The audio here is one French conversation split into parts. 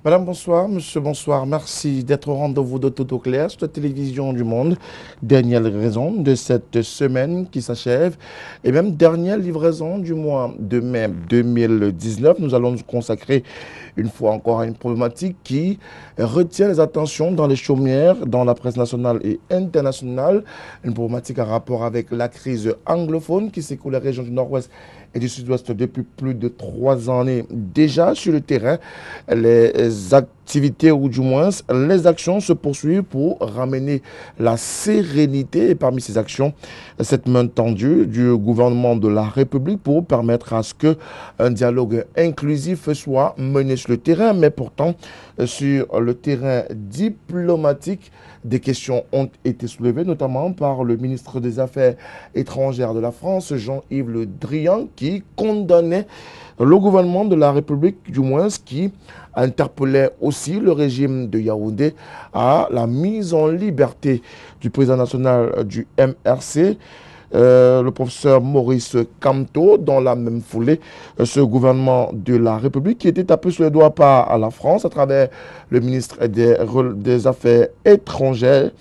Madame, bonsoir. Monsieur, bonsoir. Merci d'être au rendez-vous de Tout au clair sur la télévision du monde. Dernière livraison de cette semaine qui s'achève et même dernière livraison du mois de mai 2019. Nous allons nous consacrer une fois encore à une problématique qui retient les attentions dans les chaumières, dans la presse nationale et internationale. Une problématique en rapport avec la crise anglophone qui secoue les régions du Nord-Ouest et du Sud-Ouest depuis plus de 3 années déjà sur le terrain. Les activités ou du moins les actions se poursuivent pour ramener la sérénité. Et parmi ces actions, cette main tendue du gouvernement de la République pour permettre à ce qu'un dialogue inclusif soit mené sur le terrain. Mais pourtant, sur le terrain diplomatique, des questions ont été soulevées, notamment par le ministre des Affaires étrangères de la France, Jean-Yves Le Drian, qui condamnait le gouvernement de la République, du moins, qui interpellait aussi le régime de Yaoundé à la mise en liberté du président national du MRC, le professeur Maurice Kamto. Dans la même foulée, ce gouvernement de la République qui était tapé sur les doigts par la France à travers le ministre des Affaires étrangères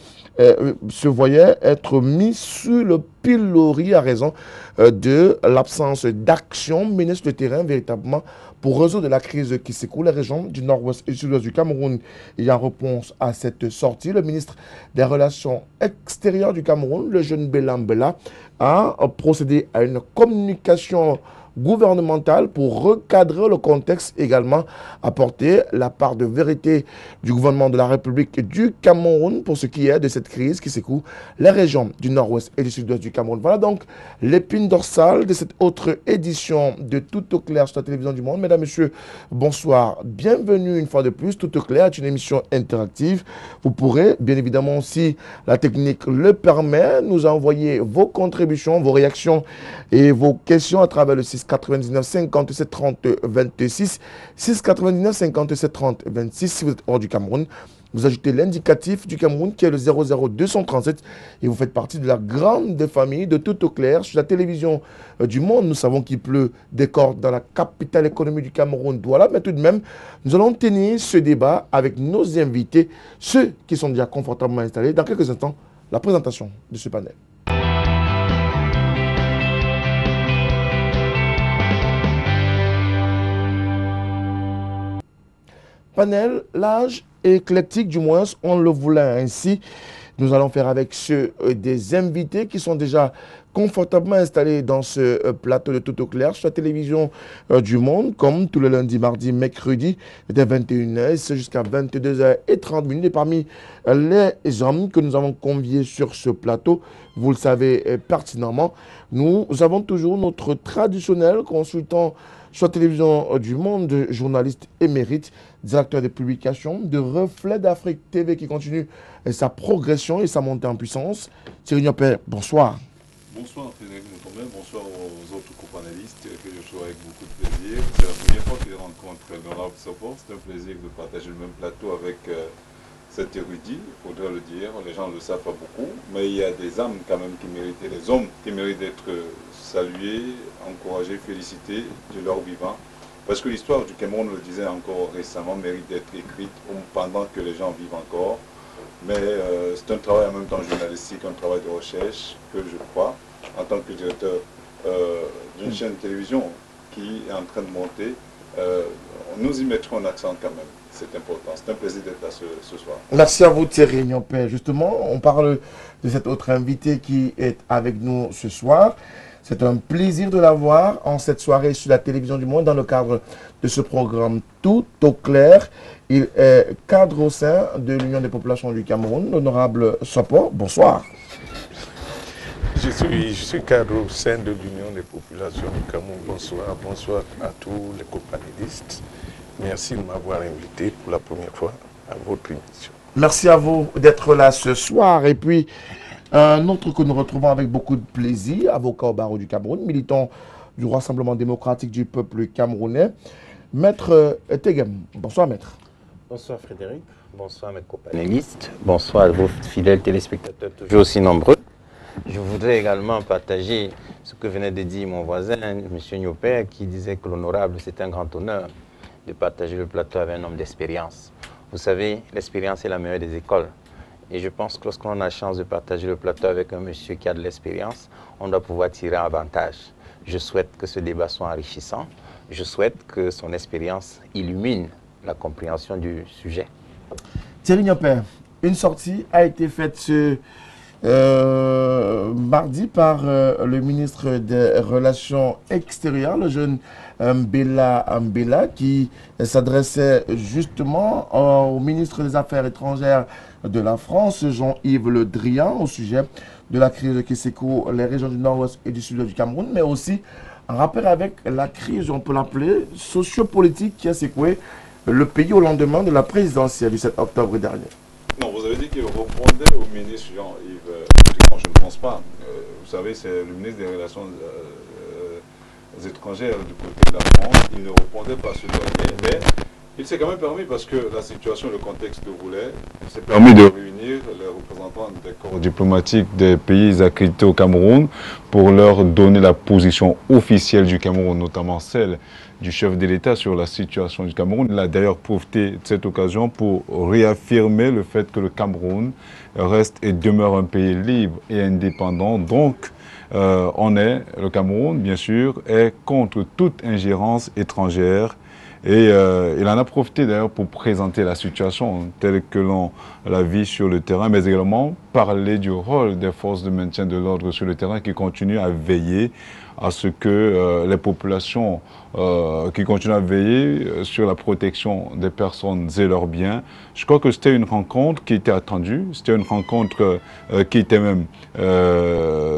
se voyait être mis sur le pilori à raison de l'absence d'action menée sur le terrain véritablement pour résoudre la crise qui secoue les régions du nord-ouest et du sud-ouest du Cameroun. Et en réponse à cette sortie, le ministre des Relations extérieures du Cameroun, le jeune Belambela, a procédé à une communication gouvernementale pour recadrer le contexte, également apporter la part de vérité du gouvernement de la République du Cameroun pour ce qui est de cette crise qui secoue les régions du nord-ouest et du sud-ouest du Cameroun. Voilà donc l'épine dorsale de cette autre édition de Tout au clair sur la télévision du monde. Mesdames, Messieurs, bonsoir. Bienvenue une fois de plus. Tout au clair est une émission interactive. Vous pourrez, bien évidemment, si la technique le permet, nous envoyer vos contributions, vos réactions et vos questions à travers le 699 57 30 26. 699 57 30 26. Si vous êtes hors du Cameroun, vous ajoutez l'indicatif du Cameroun qui est le 00237 et vous faites partie de la grande famille de Tout au clair sur la télévision du monde. Nous savons qu'il pleut des cordes dans la capitale économique du Cameroun, Douala, mais tout de même, nous allons tenir ce débat avec nos invités, ceux qui sont déjà confortablement installés. Dans quelques instants, la présentation de ce panel. Panel, l'âge éclectique, du moins, on le voulait ainsi. Nous allons faire avec ceux des invités qui sont déjà confortablement installés dans ce plateau de Tout au clair sur la télévision du monde, comme tous les lundis, mardis, mercredis, dès 21h jusqu'à 22h30. Et parmi les hommes que nous avons conviés sur ce plateau, vous le savez pertinemment, nous avons toujours notre traditionnel consultant sur la télévision du monde, de journaliste émérite, directeur des publications de Reflet d'Afrique TV qui continue sa progression et sa montée en puissance. Thierry Niopé, bonsoir. Bonsoir Frédéric Nkombé, bonsoir aux autres co-panélistes que je trouve avec beaucoup de plaisir. C'est la première fois que je rencontre l'honorable Sopor. C'est un plaisir de partager le même plateau avec cet érudit, il faudrait le dire. Les gens ne le savent pas beaucoup, mais il y a des âmes quand même qui méritent, des hommes qui méritent d'être salués, encouragés, félicités de leur vivant. Parce que l'histoire du Cameroun, on le disait encore récemment, mérite d'être écrite pendant que les gens vivent encore. Mais c'est un travail en même temps journalistique, un travail de recherche que je crois, en tant que directeur d'une chaîne de télévision qui est en train de monter, nous y mettrons un accent quand même. C'est important. C'est un plaisir d'être là ce soir. Merci à vous Thierry Niopé. Justement, on parle de cet autre invité qui est avec nous ce soir. C'est un plaisir de l'avoir en cette soirée sur la télévision du monde dans le cadre de ce programme Tout au clair. Il est cadre au sein de l'Union des populations du Cameroun, l'honorable Sopor. Bonsoir. Je suis cadre au sein de l'Union des populations du Cameroun. Bonsoir. Bonsoir à tous les copanélistes. Merci de m'avoir invité pour la première fois à votre émission. Merci à vous d'être là ce soir. Et puis, un autre que nous retrouvons avec beaucoup de plaisir, avocat au barreau du Cameroun, militant du Rassemblement démocratique du peuple camerounais, Maître Tegem. Bonsoir, Maître. Bonsoir Frédéric, bonsoir mes copanélistes, bonsoir à vos fidèles téléspectateurs toujours aussi nombreux. Je voudrais également partager ce que venait de dire mon voisin, M. Niopé, qui disait que l'honorable c'est un grand honneur. de partager le plateau avec un homme d'expérience. Vous savez, l'expérience est la meilleure des écoles. Et je pense que lorsqu'on a la chance de partager le plateau avec un monsieur qui a de l'expérience, on doit pouvoir tirer avantage. Je souhaite que ce débat soit enrichissant. Je souhaite que son expérience illumine la compréhension du sujet. Thierry Niopé, une sortie a été faite ce mardi par le ministre des Relations extérieures, le jeune Mbela Mbela, qui s'adressait justement au ministre des Affaires étrangères de la France, Jean-Yves Le Drian, au sujet de la crise qui secoue les régions du nord-ouest et du sud du Cameroun, mais aussi en rapport avec la crise, on peut l'appeler, sociopolitique qui a secoué le pays au lendemain de la présidentielle du 7 octobre dernier. Non, vous avez dit qu'il répondait au ministre Jean-Yves Le Drian, je ne pense pas. Vous savez, c'est le ministre des Relations étrangères du côté de la France. Il ne répondait pas à ce dernier, mais il s'est quand même permis, parce que la situation, le contexte déroulait, il s'est permis de réunir les représentants des corps diplomatiques des pays accrédités au Cameroun pour leur donner la position officielle du Cameroun, notamment celle du chef de l'État sur la situation du Cameroun. Il a d'ailleurs profité de cette occasion pour réaffirmer le fait que le Cameroun reste et demeure un pays libre et indépendant. Donc, le Cameroun, bien sûr, est contre toute ingérence étrangère. Et il en a profité d'ailleurs pour présenter la situation telle que l'on la vit sur le terrain, mais également parler du rôle des forces de maintien de l'ordre sur le terrain qui continuent à veiller à ce que les populations qui continuent à veiller sur la protection des personnes et leurs biens. Je crois que c'était une rencontre qui était attendue, c'était une rencontre qui était même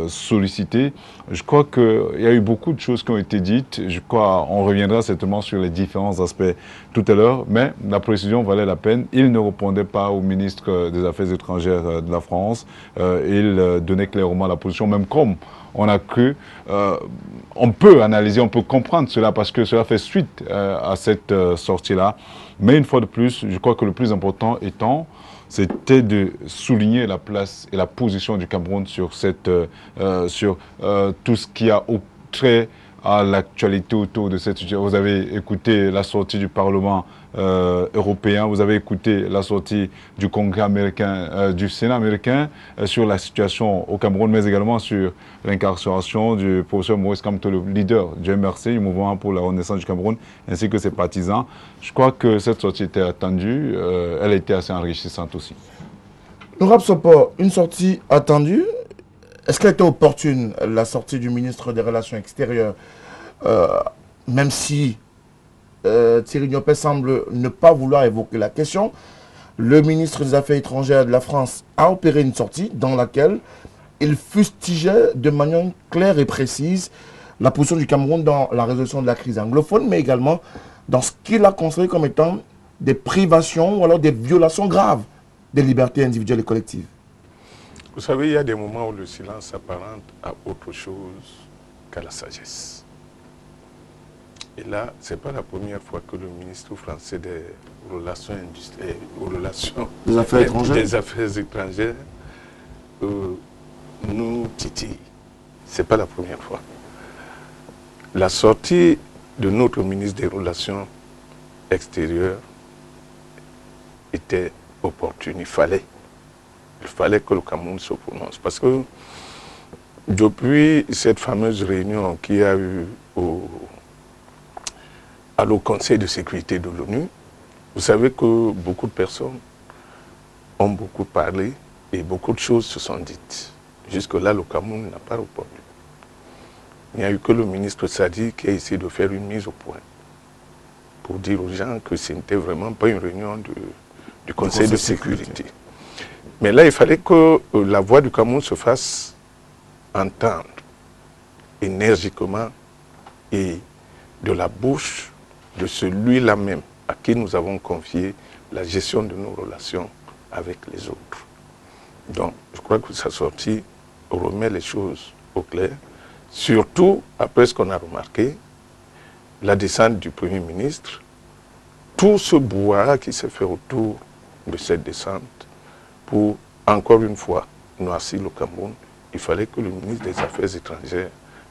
sollicitée. Je crois qu'il y a eu beaucoup de choses qui ont été dites. Je crois qu'on reviendra certainement sur les différents aspects tout à l'heure, mais la précision valait la peine. Il ne répondait pas au ministre des Affaires étrangères de la France. Il donnait clairement la position, même comme on a cru, on peut analyser, on peut comprendre cela parce que cela fait suite à cette sortie-là. Mais une fois de plus, je crois que le plus important étant, c'était de souligner la place et la position du Cameroun sur, tout ce qui a trait à l'actualité autour de cette situation. Vous avez écouté la sortie du Parlement européen, vous avez écouté la sortie du Congrès américain, du Sénat américain sur la situation au Cameroun, mais également sur l'incarcération du professeur Maurice Kamto, le leader du MRC, du Mouvement pour la Renaissance du Cameroun, ainsi que ses partisans. Je crois que cette sortie était attendue, elle était assez enrichissante aussi. Honorable Sopo, une sortie attendue. Est-ce qu'elle était opportune, la sortie du ministre des Relations extérieures, même si Thierry Niopé semble ne pas vouloir évoquer la question? Le ministre des Affaires étrangères de la France a opéré une sortie dans laquelle il fustigeait de manière claire et précise la position du Cameroun dans la résolution de la crise anglophone, mais également dans ce qu'il a considéré comme étant des privations ou alors des violations graves des libertés individuelles et collectives. Vous savez, il y a des moments où le silence s'apparente à autre chose qu'à la sagesse. Et là, ce n'est pas la première fois que le ministre français des Relations industrielles, des Affaires étrangères nous titille. Ce n'est pas la première fois. La sortie de notre ministre des Relations extérieures était opportune. Il fallait que le Cameroun se prononce. Parce que depuis cette fameuse réunion qu'il y a eu au Conseil de sécurité de l'ONU, vous savez que beaucoup de personnes ont beaucoup parlé et beaucoup de choses se sont dites. Jusque-là, le Cameroun n'a pas répondu. Il n'y a eu que le ministre Sadi qui a essayé de faire une mise au point pour dire aux gens que ce n'était vraiment pas une réunion du Conseil de sécurité. Mais là, il fallait que la voix du Cameroun se fasse entendre énergiquement et de la bouche de celui-là même à qui nous avons confié la gestion de nos relations avec les autres. Donc, je crois que sa sortie remet les choses au clair, surtout après ce qu'on a remarqué, la descente du Premier ministre, tout ce brouhaha qui s'est fait autour de cette descente pour, encore une fois, noircir le Cameroun. Il fallait que le ministre des Affaires étrangères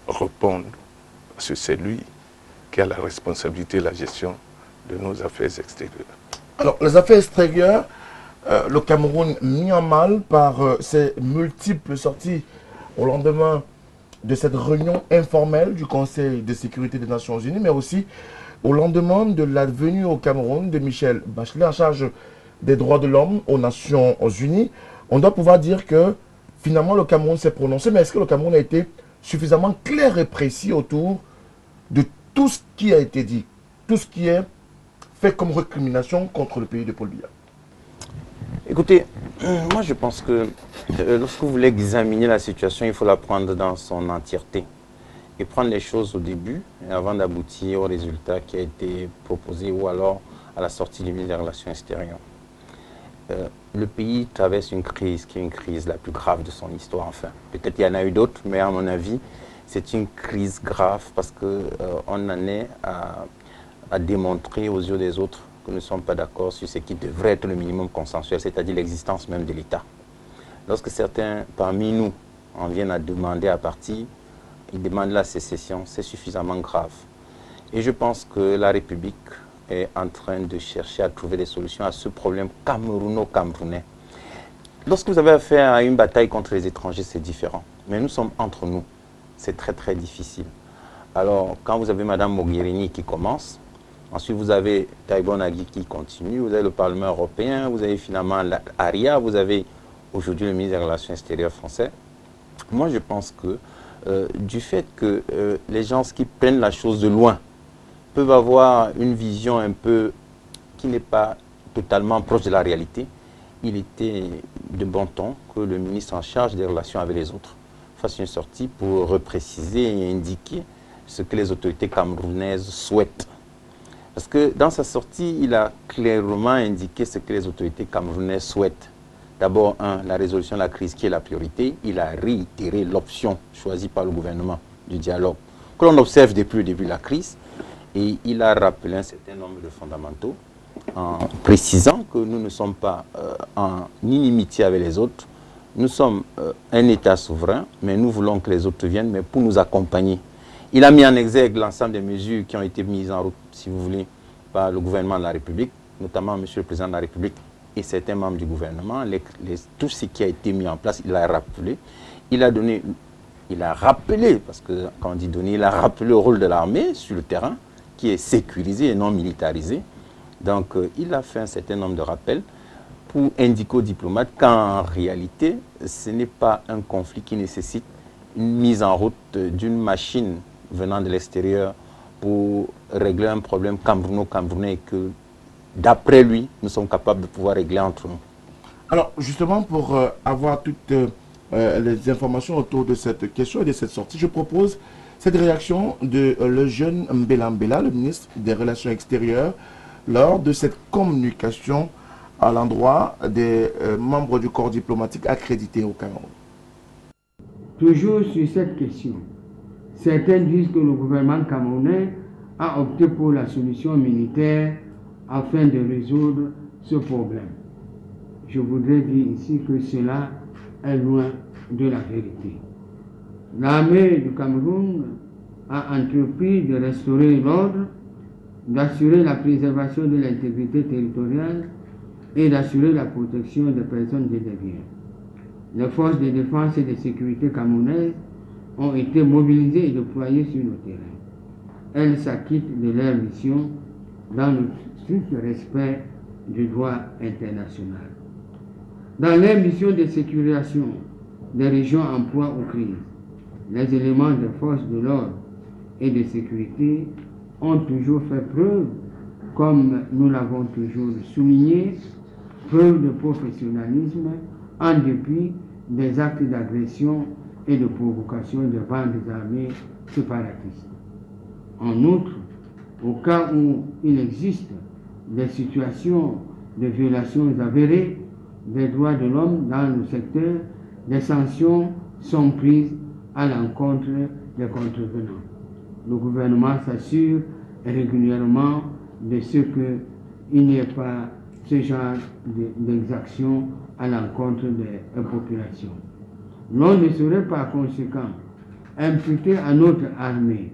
réponde, parce que c'est lui qui a la responsabilité de la gestion de nos affaires extérieures. Alors, les affaires extérieures, le Cameroun mis en mal par ses multiples sorties au lendemain de cette réunion informelle du Conseil de sécurité des Nations Unies, mais aussi au lendemain de la venue au Cameroun de Michelle Bachelet en charge des droits de l'homme aux Nations Unies. On doit pouvoir dire que finalement le Cameroun s'est prononcé, mais est-ce que le Cameroun a été suffisamment clair et précis autour de tout ce qui a été dit, tout ce qui est fait comme récrimination contre le pays de Paul Biya? Écoutez, moi je pense que lorsque vous voulez examiner la situation, il faut la prendre dans son entièreté et prendre les choses au début avant d'aboutir au résultat qui a été proposé ou alors à la sortie du ministère des Relations extérieures. Le pays traverse une crise qui est une crise la plus grave de son histoire. Enfin, peut-être il y en a eu d'autres, mais à mon avis, c'est une crise grave parce qu'on en est à démontrer aux yeux des autres que nous ne sommes pas d'accord sur ce qui devrait être le minimum consensuel, c'est-à-dire l'existence même de l'État. Lorsque certains parmi nous en viennent à demander à partir, ils demandent la sécession, c'est suffisamment grave. Et je pense que la République est en train de chercher à trouver des solutions à ce problème camerouno-camerounais. Lorsque vous avez affaire à une bataille contre les étrangers, c'est différent. Mais nous sommes entre nous. C'est très très difficile. Alors, quand vous avez Mme Mogherini qui commence, ensuite vous avez Taïbo Nagui qui continue, vous avez le Parlement européen, vous avez finalement l'ARIA, vous avez aujourd'hui le ministre des Relations extérieures français. Moi, je pense que du fait que les gens qui prennent la chose de loin peuvent avoir une vision un peu qui n'est pas totalement proche de la réalité, il était de bon ton que le ministre en charge des relations avec les autres fasse une sortie pour repréciser et indiquer ce que les autorités camerounaises souhaitent. Parce que dans sa sortie, il a clairement indiqué ce que les autorités camerounaises souhaitent. D'abord, la résolution de la crise qui est la priorité. Il a réitéré l'option choisie par le gouvernement du dialogue, que l'on observe depuis le début de la crise. Et il a rappelé un certain nombre de fondamentaux en précisant que nous ne sommes pas en inimitié avec les autres. Nous sommes un État souverain, mais nous voulons que les autres viennent, mais pour nous accompagner. Il a mis en exergue l'ensemble des mesures qui ont été mises en route, si vous voulez, par le gouvernement de la République, notamment M. le Président de la République et certains membres du gouvernement. Tout ce qui a été mis en place, il a rappelé. Il a rappelé, parce que quand on dit donner, il a rappelé le rôle de l'armée sur le terrain, qui est sécurisé et non militarisé. Donc, il a fait un certain nombre de rappels pour indiquer aux diplomates qu'en réalité, ce n'est pas un conflit qui nécessite une mise en route d'une machine venant de l'extérieur pour régler un problème camerouno-camerounais et que, d'après lui, nous sommes capables de pouvoir régler entre nous. Alors, justement, pour avoir toutes les informations autour de cette question et de cette sortie, je propose cette réaction de le jeune Mbela Mbela, le ministre des Relations extérieures, lors de cette communication à l'endroit des membres du corps diplomatique accrédités au Cameroun. Toujours sur cette question, certains disent que le gouvernement camerounais a opté pour la solution militaire afin de résoudre ce problème. Je voudrais dire ici que cela est loin de la vérité. L'armée du Cameroun a entrepris de restaurer l'ordre, d'assurer la préservation de l'intégrité territoriale et d'assurer la protection des personnes et des biens. Les forces de défense et de sécurité camerounaises ont été mobilisées et déployées sur le terrain. Elles s'acquittent de leur mission dans le strict respect du droit international. Dans leur mission de sécurisation des régions en proie aux crises, les éléments des forces de l'ordre et de sécurité ont toujours fait preuve, comme nous l'avons toujours souligné, preuve de professionnalisme en dépit des actes d'agression et de provocation devant des armées séparatistes. En outre, au cas où il existe des situations de violations avérées des droits de l'homme dans le secteur, des sanctions sont prises à l'encontre des contrevenants. Le gouvernement s'assure régulièrement de ce qu'il n'y ait pas ce genre d'exactions à l'encontre des populations. L'on ne saurait par conséquent imputer à notre armée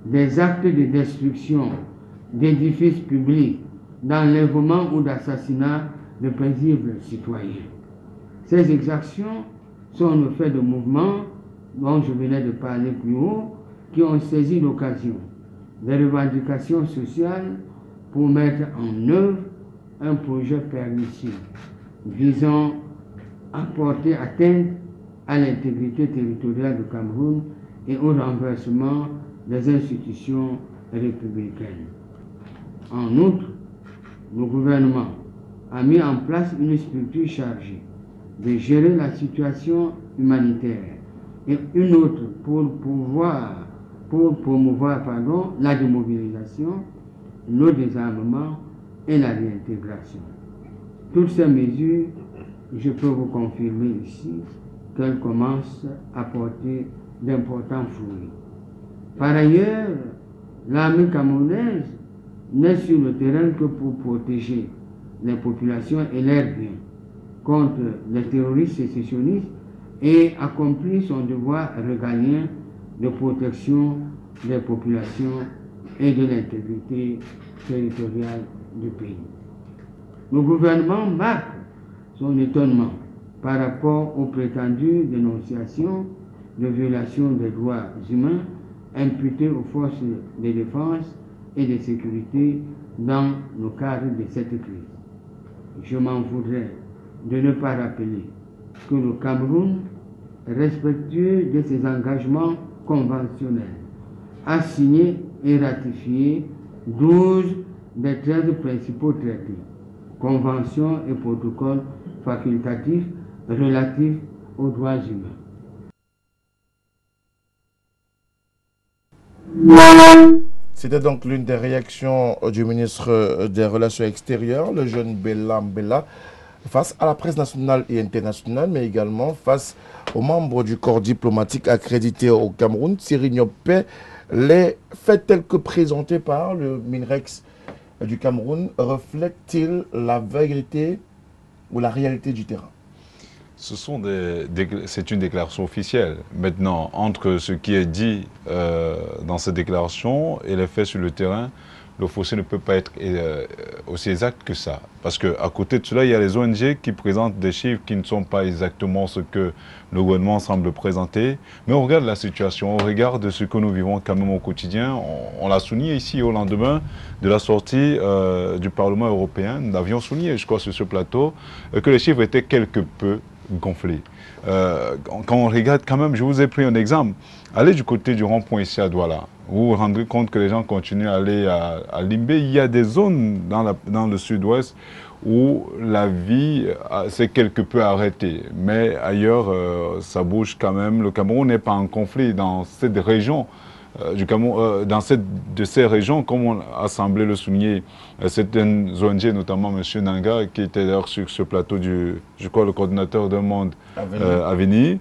des actes de destruction d'édifices publics, d'enlèvement ou d'assassinat de paisibles citoyens. Ces exactions sont le fait de mouvements dont je venais de parler plus haut, qui ont saisi l'occasion des revendications sociales pour mettre en œuvre un projet pernicieux visant à porter atteinte à l'intégrité territoriale du Cameroun et au renversement des institutions républicaines. En outre, le gouvernement a mis en place une structure chargée de gérer la situation humanitaire et une autre pour promouvoir la démobilisation, le désarmement et la réintégration. Toutes ces mesures, je peux vous confirmer ici qu'elles commencent à porter d'importants fruits. Par ailleurs, l'armée camerounaise n'est sur le terrain que pour protéger les populations et leurs biens contre les terroristes sécessionnistes et accomplir son devoir régalien de protection des populations et de l'intégrité territoriale du pays. Le gouvernement marque son étonnement par rapport aux prétendues dénonciations de violations des droits humains imputées aux forces de défense et de sécurité dans le cadre de cette crise. Je m'en voudrais de ne pas rappeler que le Cameroun, respectueux de ses engagements conventionnels, a signé et ratifié 12 des 13 principaux traités, conventions et protocoles facultatifs relatifs aux droits humains. C'était donc l'une des réactions du ministre des Relations extérieures, le jeune Bella Mbella, face à la presse nationale et internationale, mais également face aux membres du corps diplomatique accrédité au Cameroun. Thierry Niopé, les faits tels que présentés par le MINREX du Cameroun reflètent-ils la vérité ou la réalité du terrain? C'est une déclaration officielle. Maintenant, entre ce qui est dit dans cette déclaration et les faits sur le terrain, le fossé ne peut pas être aussi exact que ça. Parce qu'à côté de cela, il y a les ONG qui présentent des chiffres qui ne sont pas exactement ce que le gouvernement semble présenter. Mais on regarde la situation, on regarde ce que nous vivons quand même au quotidien. On l'a souligné ici au lendemain de la sortie du Parlement européen. Nous avions souligné, je crois, sur ce plateau, que les chiffres étaient quelque peu gonflés. Quand on regarde quand même, je vous ai pris un exemple. Allez du côté du rond-point ici à Douala. Vous vous rendrez compte que les gens continuent à aller à Limbé. Il y a des zones dans le sud-ouest où la vie s'est quelque peu arrêtée. Mais ailleurs, ça bouge quand même. Le Cameroun n'est pas en conflit dans cette région. Dans de ces régions, comme on a semblé le souligner, certaines ONG, notamment M. Nanga, qui était d'ailleurs sur ce plateau je crois, le coordinateur d'un monde Avenir.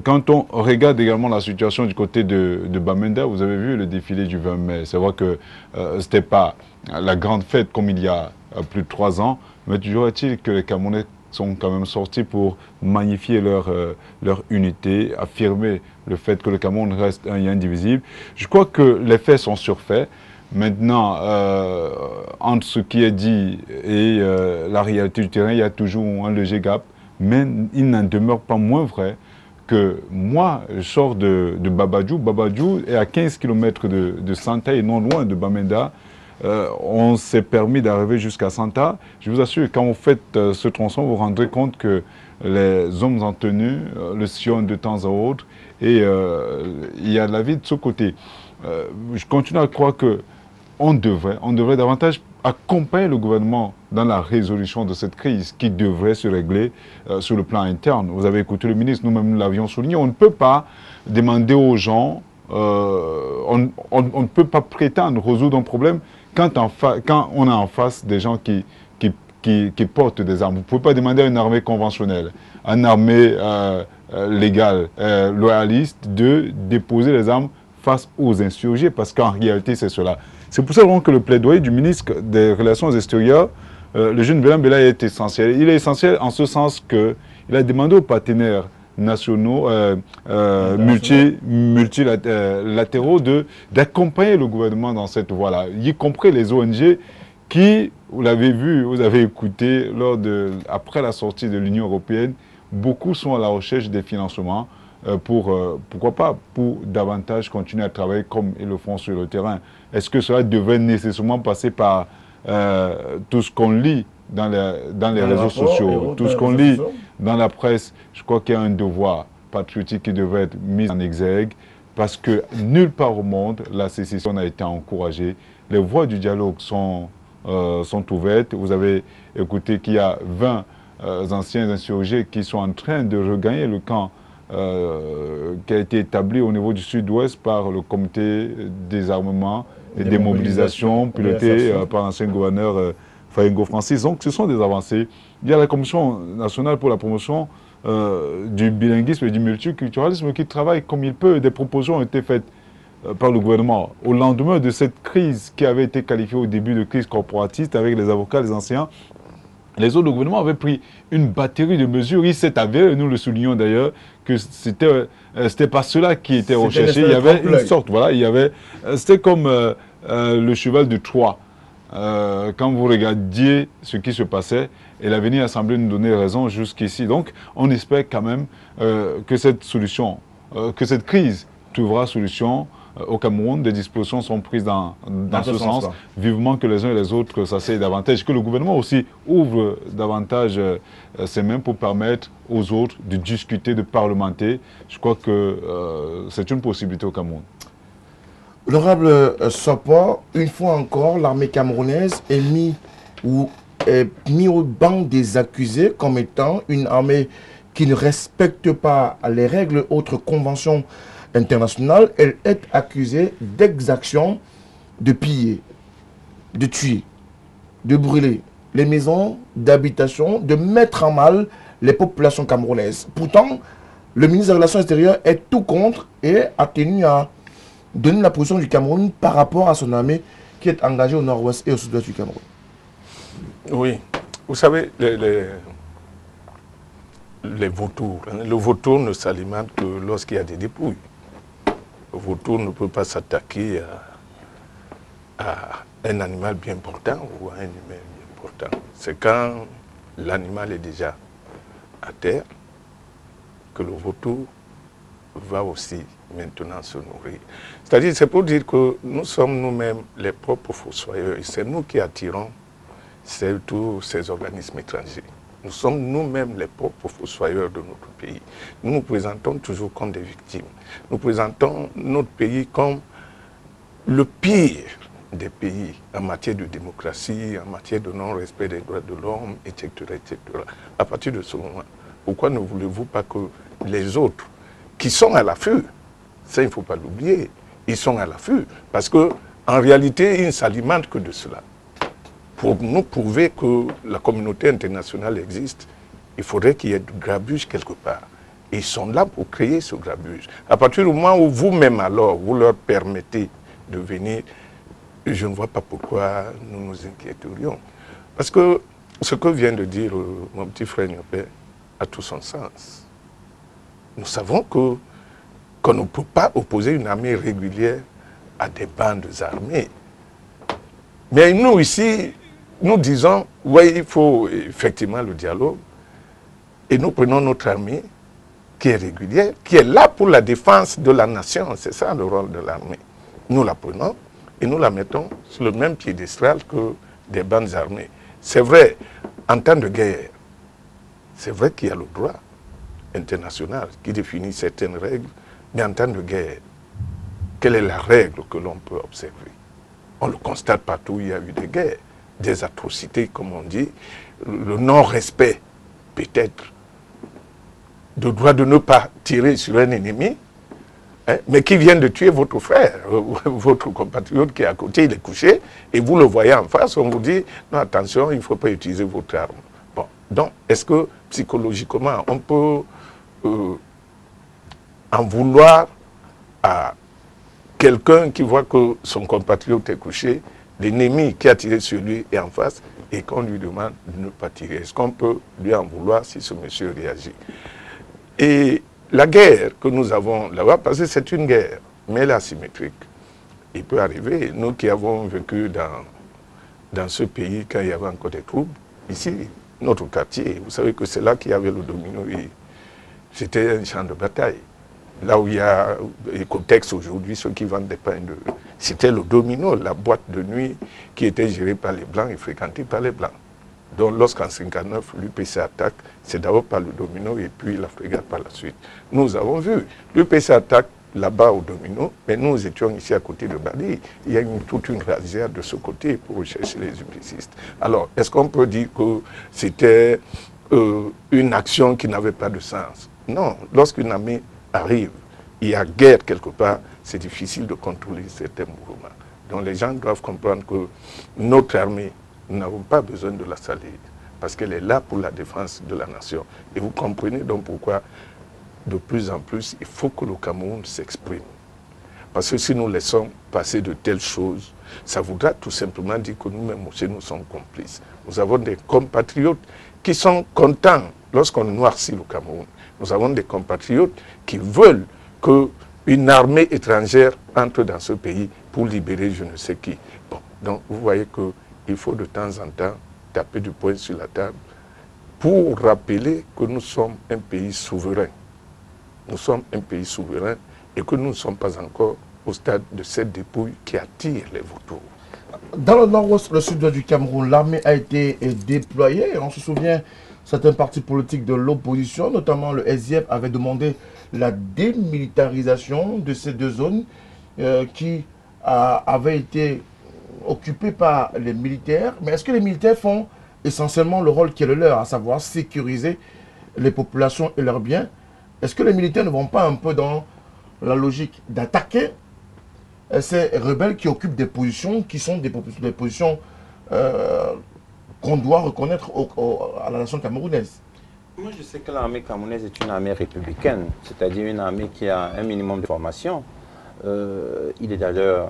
Quand on regarde également la situation du côté de Bamenda, vous avez vu le défilé du 20 mai. C'est vrai que ce n'était pas la grande fête comme il y a plus de 3 ans, mais toujours est-il que les Camerounais sont quand même sortis pour magnifier leur unité, affirmer le fait que le Cameroun reste un et indivisible. Je crois que les faits sont surfaits. Maintenant, entre ce qui est dit et la réalité du terrain, il y a toujours un léger gap, mais il n'en demeure pas moins vrai que moi, je sors de Babadjou. Babadjou est à 15 km de Santa et non loin de Bamenda. On s'est permis d'arriver jusqu'à Santa. Je vous assure, quand vous faites ce tronçon, vous vous rendrez compte que les hommes en tenue le sillonnent de temps à autre et il y a de la vie de ce côté. Je continue à croire qu'on devrait davantage accompagner le gouvernement dans la résolution de cette crise qui devrait se régler sur le plan interne. Vous avez écouté le ministre, nous-mêmes nous l'avions souligné, on ne peut pas demander aux gens, on ne peut pas prétendre résoudre un problème quand on a en face des gens qui portent des armes. Vous ne pouvez pas demander à une armée conventionnelle, à une armée légale, loyaliste, de déposer les armes face aux insurgés, parce qu'en réalité, c'est cela. C'est pour ça que le plaidoyer du ministre des Relations extérieures, le jeune Bella Mbella, est essentiel. Il est essentiel en ce sens qu'il a demandé aux partenaires nationaux, multilatéraux d'accompagner le gouvernement dans cette voie-là, y compris les ONG qui, vous l'avez vu, vous avez écouté, après la sortie de l'Union européenne, beaucoup sont à la recherche des financements pourquoi pas, pour davantage continuer à travailler comme ils le font sur le terrain. Est-ce que cela devrait nécessairement passer par tout ce qu'on lit dans les réseaux sociaux, tout ce qu'on lit dans la presse? Je crois qu'il y a un devoir patriotique qui devrait être mis en exergue, parce que nulle part au monde, la sécession n'a été encouragée. Les voies du dialogue sont ouvertes. Vous avez écouté qu'il y a 20 anciens insurgés qui sont en train de regagner le camp qui a été établi au niveau du sud-ouest par le comité des armements et des mobilisations piloté par l'ancien gouverneur Fayengo Francis. Donc ce sont des avancées. Il y a la Commission nationale pour la promotion du bilinguisme et du multiculturalisme qui travaille comme il peut. Des propositions ont été faites par le gouvernement au lendemain de cette crise qui avait été qualifiée au début de crise corporatiste avec les avocats, les enseignants. Les autres, le gouvernement avait pris une batterie de mesures. Il s'est avéré, nous le soulignons d'ailleurs, que c'était pas cela qui était recherché. Il y avait une sorte, voilà, c'était comme le cheval de Troie. Quand vous regardiez ce qui se passait, et l'avenir a semblé nous donner raison jusqu'ici. Donc, on espère quand même que cette solution, que cette crise trouvera solution au Cameroun. Des dispositions sont prises dans ce sens. Vivement que les uns et les autres s'asseyent davantage, que le gouvernement aussi ouvre davantage ses mains pour permettre aux autres de discuter, de parlementer. Je crois que c'est une possibilité au Cameroun. Honorable Sopor, une fois encore, l'armée camerounaise est mise au banc des accusés comme étant une armée qui ne respecte pas les règles autres conventions internationales. Elle est accusée d'exaction, de piller, de tuer, de brûler les maisons d'habitation, de mettre en mal les populations camerounaises. Pourtant, le ministre des Relations extérieures est tout contre et a tenu à donner la position du Cameroun par rapport à son armée qui est engagée au nord-ouest et au sud-ouest du Cameroun. Oui, vous savez, les vautours, le vautour ne s'alimente que lorsqu'il y a des dépouilles. Le vautour ne peut pas s'attaquer à un animal bien portant ou à un humain bien portant. C'est quand l'animal est déjà à terre que le vautour va aussi maintenant se nourrir. C'est-à-dire, c'est pour dire que nous sommes nous-mêmes les propres fossoyeurs. C'est nous qui attirons tous ces organismes étrangers. Nous sommes nous-mêmes les propres fossoyeurs de notre pays. Nous nous présentons toujours comme des victimes. Nous présentons notre pays comme le pire des pays en matière de démocratie, en matière de non-respect des droits de l'homme, etc., etc. À partir de ce moment, pourquoi ne voulez-vous pas que les autres qui sont à l'affût, ça il ne faut pas l'oublier, ils sont à l'affût, parce qu'en réalité, ils ne s'alimentent que de cela. Pour nous prouver que la communauté internationale existe, il faudrait qu'il y ait du grabuge quelque part. Et ils sont là pour créer ce grabuge. À partir du moment où vous-même alors, vous leur permettez de venir, je ne vois pas pourquoi nous nous inquiéterions. Parce que ce que vient de dire mon petit frère Nyopé a tout son sens. Nous savons qu'on ne peut pas opposer une armée régulière à des bandes armées. Mais nous ici, nous disons, oui, il faut effectivement le dialogue. Et nous prenons notre armée, qui est régulière, qui est là pour la défense de la nation. C'est ça le rôle de l'armée. Nous la prenons et nous la mettons sur le même piédestal que des bandes armées. C'est vrai, en temps de guerre, c'est vrai qu'il y a le droit international qui définit certaines règles, mais en temps de guerre, quelle est la règle que l'on peut observer? On le constate partout où il y a eu des guerres, des atrocités, comme on dit, le non-respect, peut-être, de droit de ne pas tirer sur un ennemi, hein, mais qui vient de tuer votre frère, votre compatriote qui est à côté, il est couché, et vous le voyez en face, on vous dit, non, attention, il ne faut pas utiliser votre arme. Bon, donc, est-ce que psychologiquement, on peut en vouloir à quelqu'un qui voit que son compatriote est couché, l'ennemi qui a tiré sur lui est en face, et qu'on lui demande de ne pas tirer? Est-ce qu'on peut lui en vouloir si ce monsieur réagit? Et la guerre que nous avons là-bas, parce que c'est une guerre, mais elle est asymétrique. Il peut arriver, nous qui avons vécu dans ce pays quand il y avait encore des troubles, ici, notre quartier, vous savez que c'est là qu'il y avait le domino, c'était un champ de bataille. Là où il y a Ecotex aujourd'hui, ceux qui vendent des pains c'était le domino, la boîte de nuit qui était gérée par les Blancs et fréquentée par les Blancs. Donc lorsqu'en 1959, l'UPC attaque, c'est d'abord par le domino et puis la frégate par la suite. Nous avons vu, l'UPC attaque là-bas au domino, mais nous étions ici à côté de Badi. Il y a toute une razzia de ce côté pour rechercher les UPCistes. Alors, est-ce qu'on peut dire que c'était une action qui n'avait pas de sens? Non, lorsqu'une armée arrive, il y a guerre quelque part, c'est difficile de contrôler certains mouvements. Donc les gens doivent comprendre que notre armée, nous n'avons pas besoin de la salir, parce qu'elle est là pour la défense de la nation. Et vous comprenez donc pourquoi, de plus en plus, il faut que le Cameroun s'exprime. Parce que si nous laissons passer de telles choses, ça voudra tout simplement dire que nous-mêmes aussi, nous sommes complices. Nous avons des compatriotes qui sont contents lorsqu'on noircit le Cameroun. Nous avons des compatriotes qui veulent qu'une armée étrangère entre dans ce pays pour libérer je ne sais qui. Bon, donc vous voyez qu'il faut de temps en temps taper du poing sur la table pour rappeler que nous sommes un pays souverain. Nous sommes un pays souverain et que nous ne sommes pas encore au stade de cette dépouille qui attire les vautours. Dans le nord-ouest, le sud du Cameroun, l'armée a été déployée. On se souvient, certains partis politiques de l'opposition, notamment le SDF, avaient demandé la démilitarisation de ces deux zones qui avaient été occupées par les militaires. Mais est-ce que les militaires font essentiellement le rôle qui est le leur, à savoir sécuriser les populations et leurs biens? Est-ce que les militaires ne vont pas un peu dans la logique d'attaquer ces rebelles qui occupent des positions qui sont des positions qu'on doit reconnaître à la nation camerounaise? Moi, je sais que l'armée camerounaise est une armée républicaine, c'est-à-dire une armée qui a un minimum de formation. Il est d'ailleurs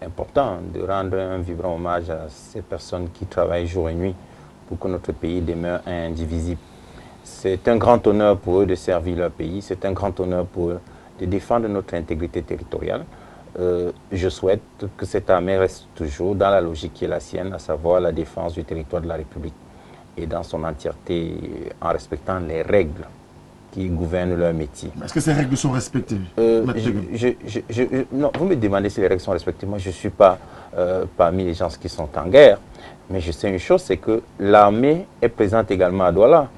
important de rendre un vibrant hommage à ces personnes qui travaillent jour et nuit pour que notre pays demeure indivisible. C'est un grand honneur pour eux de servir leur pays, c'est un grand honneur pour eux de défendre notre intégrité territoriale. Je souhaite que cette armée reste toujours dans la logique qui est la sienne, à savoir la défense du territoire de la République et dans son entièreté en respectant les règles qui gouvernent leur métier. Est-ce que ces règles sont respectées? Non, vous me demandez si les règles sont respectées. Moi, je ne suis pas parmi les gens qui sont en guerre, mais je sais une chose, c'est que l'armée est présente également à Douala.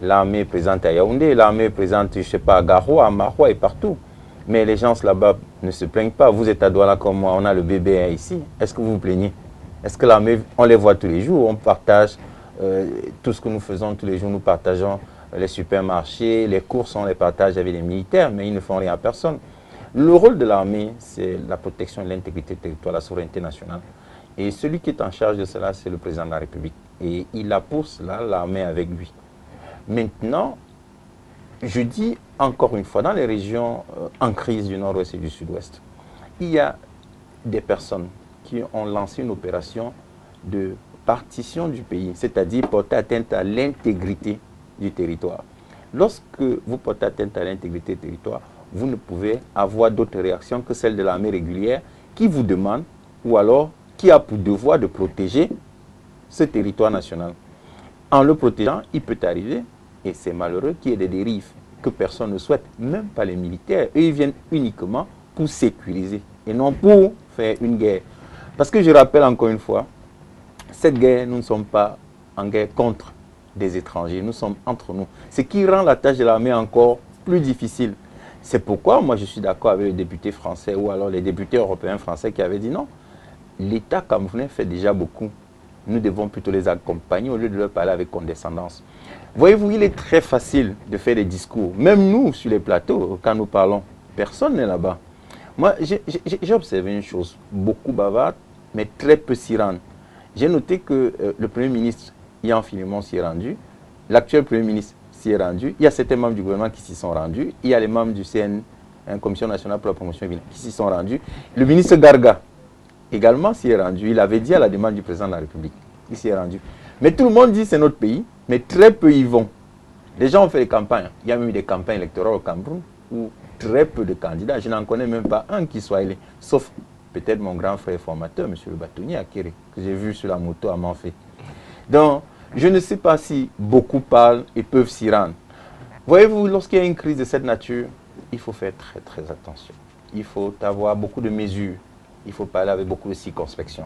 L'armée est présente à Yaoundé, l'armée est présente, je ne sais pas, à Garoua, à Maroua et partout. Mais les gens là-bas ne se plaignent pas. Vous êtes à Douala comme moi, on a le bébé ici. Est-ce que vous vous plaignez? Est-ce que l'armée, on les voit tous les jours, on partage tout ce que nous faisons tous les jours, nous partageons les supermarchés, les courses, on les partage avec les militaires, mais ils ne font rien à personne. Le rôle de l'armée, c'est la protection de l'intégrité territoriale, la souveraineté nationale. Et celui qui est en charge de cela, c'est le président de la République. Et il a pour cela l'armée avec lui. Maintenant, je dis encore une fois, dans les régions en crise du nord-ouest et du sud-ouest, il y a des personnes qui ont lancé une opération de partition du pays, c'est-à-dire porter atteinte à l'intégrité du territoire. Lorsque vous portez atteinte à l'intégrité du territoire, vous ne pouvez avoir d'autres réactions que celle de l'armée régulière qui vous demande, ou alors qui a pour devoir de protéger ce territoire national. En le protégeant, il peut arriver, et c'est malheureux, qu'il y ait des dérives que personne ne souhaite, même pas les militaires. Eux, ils viennent uniquement pour sécuriser et non pour faire une guerre. Parce que je rappelle encore une fois, cette guerre, nous ne sommes pas en guerre contre des étrangers, nous sommes entre nous. Ce qui rend la tâche de l'armée encore plus difficile. C'est pourquoi moi je suis d'accord avec les députés français ou alors les députés européens français qui avaient dit non, l'État camerounais fait déjà beaucoup. Nous devons plutôt les accompagner au lieu de leur parler avec condescendance. Voyez-vous, il est très facile de faire des discours. Même nous, sur les plateaux, quand nous parlons, personne n'est là-bas. Moi, j'ai observé une chose, beaucoup bavarde, mais très peu s'y rendent. J'ai noté que le Premier ministre, Ian Philemon, s'y est rendu. L'actuel Premier ministre s'y est rendu. Il y a certains membres du gouvernement qui s'y sont rendus. Il y a les membres du CN, Commission nationale pour la promotion qui s'y sont rendus. Le ministre Garga également s'y est rendu. Il avait dit à la demande du président de la République. Il s'y est rendu. Mais tout le monde dit c'est notre pays, mais très peu y vont. Les gens ont fait des campagnes. Il y a même eu des campagnes électorales au Cameroun ou très peu de candidats. Je n'en connais même pas un qui soit élu, sauf peut-être mon grand frère formateur, M. le bâtonnier Akere, que j'ai vu sur la moto à Manfé. Donc, je ne sais pas si beaucoup parlent et peuvent s'y rendre. Voyez-vous, lorsqu'il y a une crise de cette nature, il faut faire très très attention. Il faut avoir beaucoup de mesures. Il faut parler avec beaucoup de circonspection.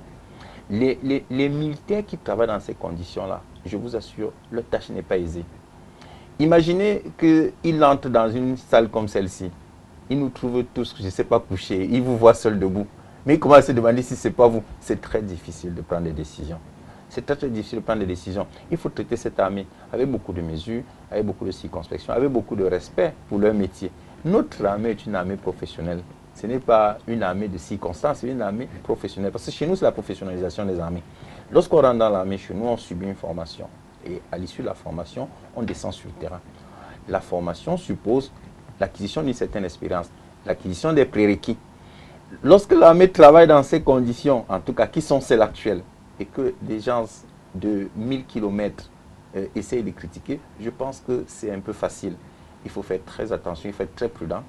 Les militaires qui travaillent dans ces conditions-là, je vous assure, leur tâche n'est pas aisée. Imaginez qu'ils entrent dans une salle comme celle-ci. Ils nous trouvent tous, je ne sais pas, couchés. Ils vous voient seuls debout. Mais ils commencent à se demander si ce n'est pas vous. C'est très difficile de prendre des décisions. C'est très, très difficile de prendre des décisions. Il faut traiter cette armée avec beaucoup de mesures, avec beaucoup de circonspection, avec beaucoup de respect pour leur métier. Notre armée est une armée professionnelle. Ce n'est pas une armée de circonstances, c'est une armée professionnelle. Parce que chez nous, c'est la professionnalisation des armées. Lorsqu'on rentre dans l'armée, chez nous, on subit une formation. Et à l'issue de la formation, on descend sur le terrain. La formation suppose l'acquisition d'une certaine expérience, l'acquisition des prérequis. Lorsque l'armée travaille dans ces conditions, en tout cas qui sont celles actuelles, et que des gens de 1000 km essayent de critiquer, je pense que c'est un peu facile. Il faut faire très attention, il faut être très prudent.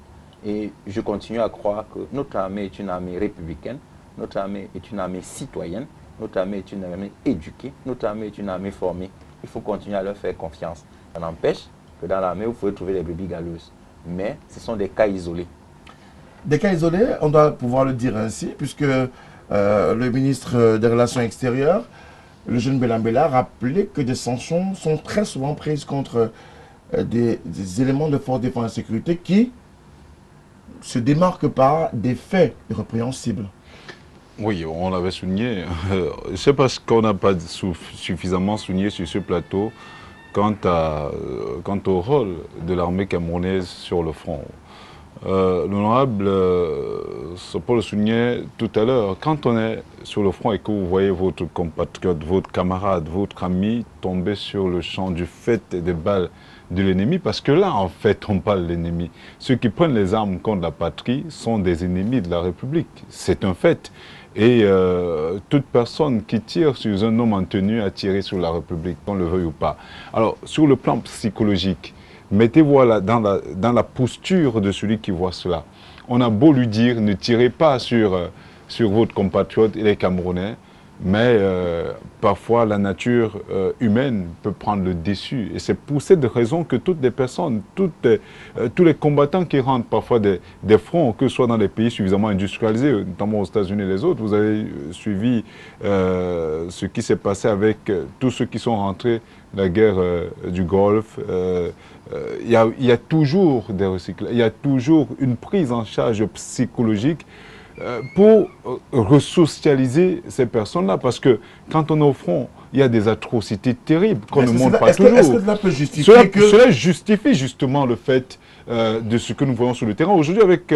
Et je continue à croire que notre armée est une armée républicaine, notre armée est une armée citoyenne, notre armée est une armée éduquée, notre armée est une armée formée. Il faut continuer à leur faire confiance. Ça n'empêche que dans l'armée, vous pouvez trouver des brebis galeuses. Mais ce sont des cas isolés. Des cas isolés, on doit pouvoir le dire ainsi, puisque le ministre des Relations extérieures, le jeune Belambela, a rappelé que des sanctions sont très souvent prises contre des éléments de force défense et sécurité qui se démarquent par des faits irrépréhensibles. Oui, on l'avait souligné. C'est parce qu'on n'a pas suffisamment souligné sur ce plateau quant au rôle de l'armée camerounaise sur le front. L'honorable Sopo le soulignait tout à l'heure, quand on est sur le front et que vous voyez votre compatriote, votre camarade, votre ami tomber sur le champ du fait des balles de l'ennemi, parce que là, en fait, on parle de l'ennemi. Ceux qui prennent les armes contre la patrie sont des ennemis de la République. C'est un fait. Et toute personne qui tire sur un homme en tenue a tiré sur la République, qu'on le veuille ou pas. Alors, sur le plan psychologique, mettez-vous dans la posture de celui qui voit cela. On a beau lui dire, ne tirez pas sur votre compatriote, il est Camerounais, mais parfois la nature humaine peut prendre le dessus. Et c'est pour cette raison que toutes les personnes, tous les combattants qui rentrent parfois des fronts, que ce soit dans des pays suffisamment industrialisés, notamment aux États-Unis et les autres, vous avez suivi ce qui s'est passé avec tous ceux qui sont rentrés la guerre du Golfe. Il y a toujours des recyclages, il y a toujours une prise en charge psychologique pour resocialiser ces personnes-là. Parce que quand on est au front, il y a des atrocités terribles qu'on ne montre pas toujours. Est-ce que cela peut justifier cela justifie justement le fait de ce que nous voyons sur le terrain. Aujourd'hui, avec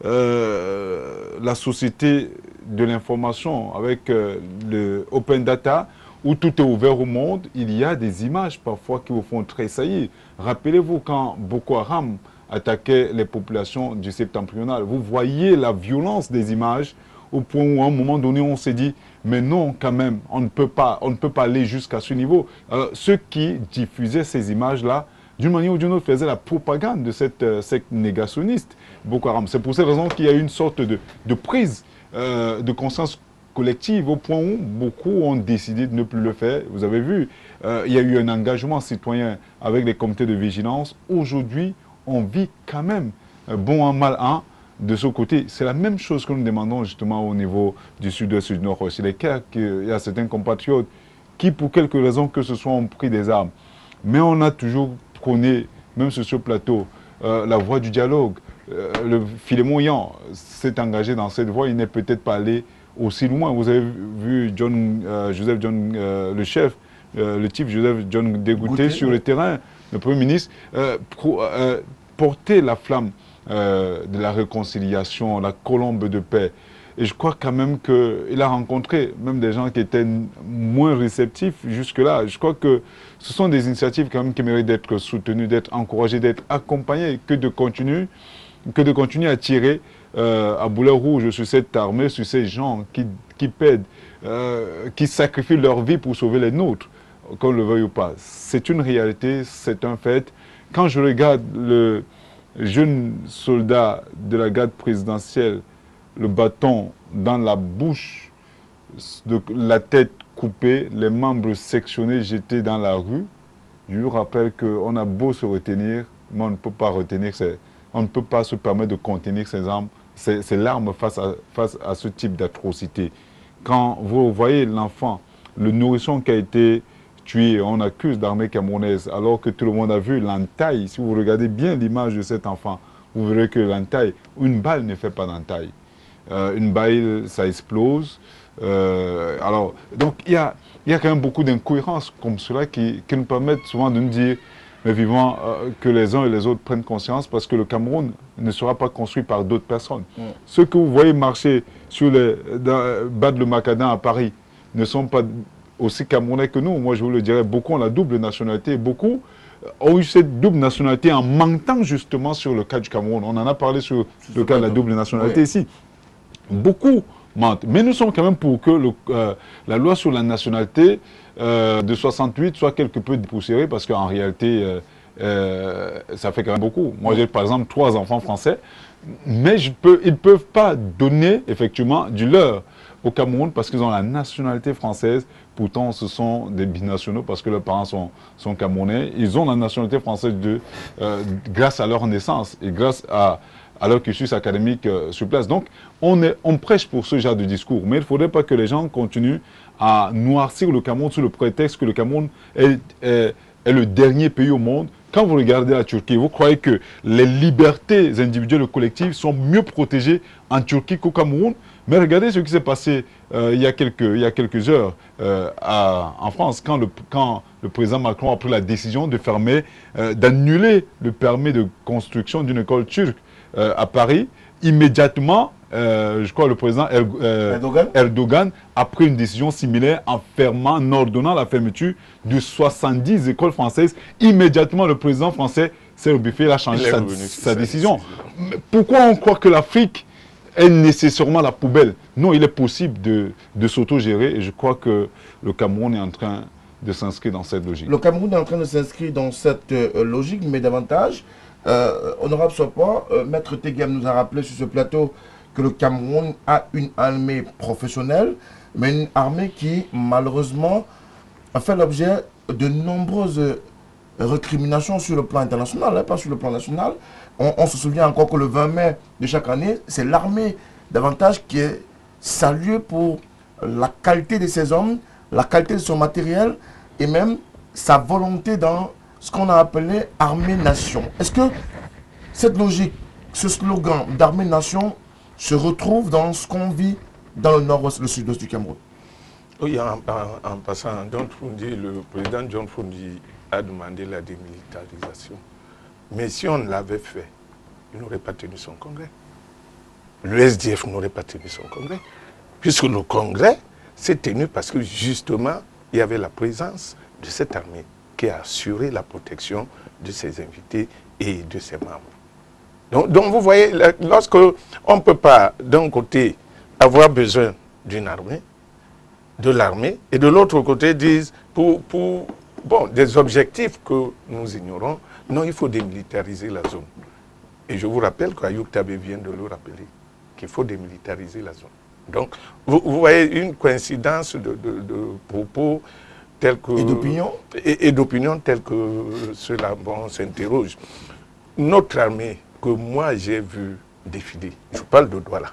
la société de l'information, avec le open data, où tout est ouvert au monde, il y a des images parfois qui vous font tressaillir. Rappelez-vous quand Boko Haram attaquait les populations du septentrional, vous voyez la violence des images au point où à un moment donné on s'est dit mais non quand même, on ne peut pas aller jusqu'à ce niveau. Alors, ceux qui diffusaient ces images-là, d'une manière ou d'une autre, faisaient la propagande de cette secte négationniste Boko Haram. C'est pour cette raison qu'il y a eu une sorte de prise de conscience collective au point où beaucoup ont décidé de ne plus le faire. Vous avez vu, il y a eu un engagement citoyen avec les comités de vigilance. Aujourd'hui, on vit quand même bon an, mal an de ce côté. C'est la même chose que nous demandons justement au niveau du sud-ouest et du nord-ouest. Il y a certains compatriotes qui, pour quelque raison que ce soit, ont pris des armes. Mais on a toujours prôné, même sur ce plateau, la voie du dialogue. Le Philémon Yan s'est engagé dans cette voie. Il n'est peut-être pas allé aussi loin. Vous avez vu Joseph John, le chef, le type Joseph John Dégoûté sur le terrain, le Premier ministre, porter la flamme de la réconciliation, la colombe de paix. Et je crois quand même qu'il a rencontré même des gens qui étaient moins réceptifs jusque-là. Je crois que ce sont des initiatives quand même qui méritent d'être soutenues, d'être encouragées, d'être accompagnées, que de continuer à tirer à boulet rouge sur cette armée, sur ces gens qui pèdent, qui sacrifient leur vie pour sauver les nôtres, qu'on le veuille ou pas. C'est une réalité, c'est un fait. Quand je regarde jeune soldat de la garde présidentielle, le bâton dans la bouche, la tête coupée, les membres sectionnés, jetés dans la rue. Je lui rappelle qu'on a beau se retenir, mais on ne peut pas retenir, on ne peut pas se permettre de contenir ses larmes face à ce type d'atrocité. Quand vous voyez l'enfant, le nourrisson qui a été tué, on accuse l'armée camerounaise, alors que tout le monde a vu l'entaille. Si vous regardez bien l'image de cet enfant, vous verrez que l'entaille, une balle ne fait pas d'entaille. Une balle, ça explose. Donc il y a quand même beaucoup d'incohérences comme cela qui nous permettent souvent de nous dire, mais vivant, que les uns et les autres prennent conscience, parce que le Cameroun ne sera pas construit par d'autres personnes. Ceux que vous voyez marcher sur les bas de le Macadam à Paris ne sont pas aussi camerounais que nous. Moi, je vous le dirais, beaucoup ont la double nationalité, beaucoup ont eu cette double nationalité en mentant justement sur le cas du Cameroun. On en a parlé sur le cas de la double nationalité ici. Beaucoup mentent. Mais nous sommes quand même pour que la loi sur la nationalité de 68 soit quelque peu dépoussiérée, parce qu'en réalité, ça fait quand même beaucoup. Moi, j'ai par exemple 3 enfants français, mais ils ne peuvent pas donner effectivement du leur au Cameroun parce qu'ils ont la nationalité française. Pourtant, ce sont des binationaux parce que leurs parents sont camerounais. Ils ont la nationalité française grâce à leur naissance et grâce à leur cursus académique sur place. Donc, on prêche pour ce genre de discours. Mais il ne faudrait pas que les gens continuent à noircir le Cameroun sous le prétexte que le Cameroun est le dernier pays au monde. Quand vous regardez la Turquie, vous croyez que les libertés individuelles et collectives sont mieux protégées en Turquie qu'au Cameroun? Mais regardez ce qui s'est passé il y a quelques heures en France, quand le président Macron a pris la décision de d'annuler le permis de construction d'une école turque à Paris. Immédiatement, je crois que le président Erdogan a pris une décision similaire en ordonnant la fermeture de 70 écoles françaises. Immédiatement, le président français s'est rebuffé, il a changé sa décision. Pourquoi on croit que l'Afrique est nécessairement la poubelle? Non, il est possible de s'autogérer et je crois que le Cameroun est en train de s'inscrire dans cette logique. Le Cameroun est en train de s'inscrire dans cette logique, mais davantage. Honorable Sopor, Maître Teghem nous a rappelé sur ce plateau que le Cameroun a une armée professionnelle, mais une armée qui, malheureusement, a fait l'objet de nombreuses récriminations sur le plan international, pas sur le plan national. On se souvient encore que le 20 mai de chaque année, c'est l'armée davantage qui est saluée pour la qualité de ses hommes, la qualité de son matériel et même sa volonté dans ce qu'on a appelé armée-nation. Est-ce que cette logique, ce slogan d'armée-nation se retrouve dans ce qu'on vit dans le nord-ouest, le sud-ouest du Cameroun? Oui, en passant, le président John Fundi a demandé la démilitarisation. Mais si on l'avait fait, il n'aurait pas tenu son congrès. Le SDF n'aurait pas tenu son congrès. Puisque le congrès s'est tenu parce que justement, il y avait la présence de cette armée qui a assuré la protection de ses invités et de ses membres. Donc vous voyez, lorsque on ne peut pas, d'un côté, avoir besoin d'une armée, de l'armée, et de l'autre côté, disent, pour des objectifs que nous ignorons, non, il faut démilitariser la zone. Et je vous rappelle qu'Ayoub Tabé vient de le rappeler, qu'il faut démilitariser la zone. Donc, vous voyez une coïncidence de propos tels que... Et d'opinion tels que cela, on s'interroge. Notre armée, que moi j'ai vu défiler, je parle de Douala.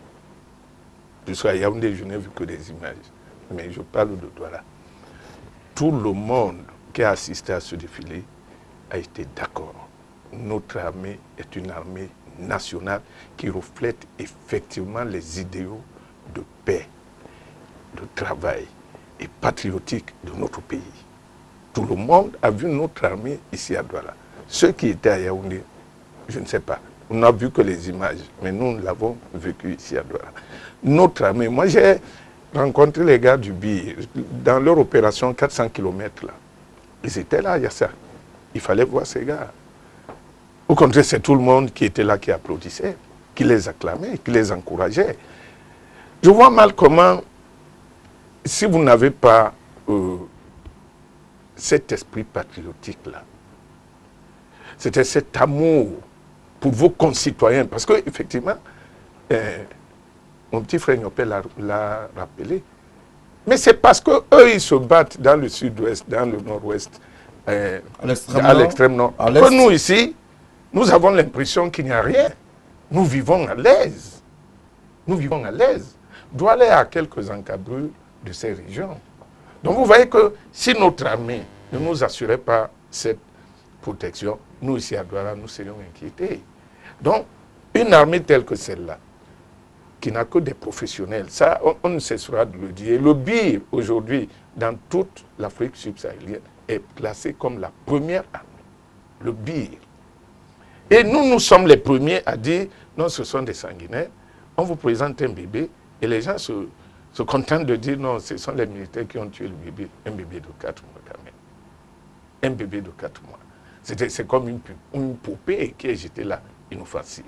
Jusqu'à Yaoundé, je n'ai vu que des images, mais je parle de Douala. Tout le monde qui a assisté à ce défilé a été d'accord. Notre armée est une armée nationale qui reflète effectivement les idéaux de paix, de travail et patriotique de notre pays. Tout le monde a vu notre armée ici à Douala. Ceux qui étaient à Yaoundé, je ne sais pas. On n'a vu que les images, mais nous l'avons vécu ici à Douala. Notre armée, moi j'ai rencontré les gars du BIR dans leur opération 400 km là. Ils étaient là, il y a ça. Il fallait voir ces gars. Au contraire, c'est tout le monde qui était là, qui applaudissait, qui les acclamait, qui les encourageait. Je vois mal comment, si vous n'avez pas cet esprit patriotique-là, c'était cet amour pour vos concitoyens. Parce qu'effectivement, mon petit frère Nyopé l'a rappelé, mais c'est parce qu'eux, ils se battent dans le sud-ouest, dans le nord-ouest, à l'extrême nord. Que nous, ici, nous avons l'impression qu'il n'y a rien. Nous vivons à l'aise. Nous vivons à l'aise. Douala est à quelques encablures de ces régions. Donc vous voyez que si notre armée ne nous assurait pas cette protection, nous ici à Douala, nous serions inquiétés. Donc, une armée telle que celle-là, qui n'a que des professionnels, ça, on ne cessera de le dire. Le BIR, aujourd'hui, dans toute l'Afrique subsaharienne, est classé comme la première armée. Le BIR. Et nous, nous sommes les premiers à dire, non, ce sont des sanguinaires, on vous présente un bébé, et les gens se contentent de dire, non, ce sont les militaires qui ont tué le bébé, un bébé de 4 mois quand même. Un bébé de 4 mois. C'est comme une poupée qui est jetée là, inoffensive.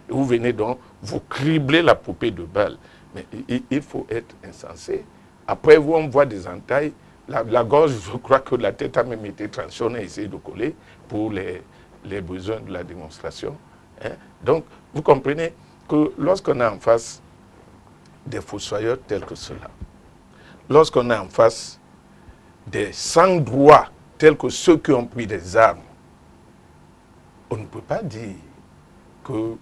Et vous venez donc, vous criblez la poupée de balles. Mais il faut être insensé. Après vous, on voit des entailles. La gorge, je crois que la tête a même été tranchée et essayé de coller pour les besoins de la démonstration. Hein. Donc, vous comprenez que lorsqu'on a en face des fossoyeurs tels que ceux-là, lorsqu'on a en face des sans-droits tels que ceux qui ont pris des armes, on ne peut pas dire que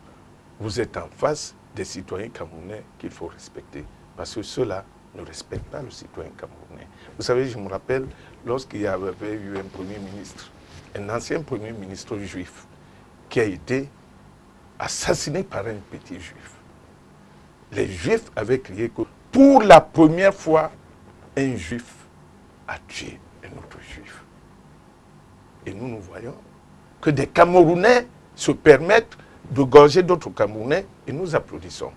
vous êtes en face des citoyens camerounais qu'il faut respecter. Parce que ceux-là ne respectent pas le citoyen camerounais. Vous savez, je me rappelle, lorsqu'il y avait eu un premier ministre, un ancien premier ministre juif, qui a été assassiné par un petit juif. Les juifs avaient crié que pour la première fois, un juif a tué un autre juif. Et nous voyons que des Camerounais se permettent de gorger d'autres Camerounais et nous applaudissons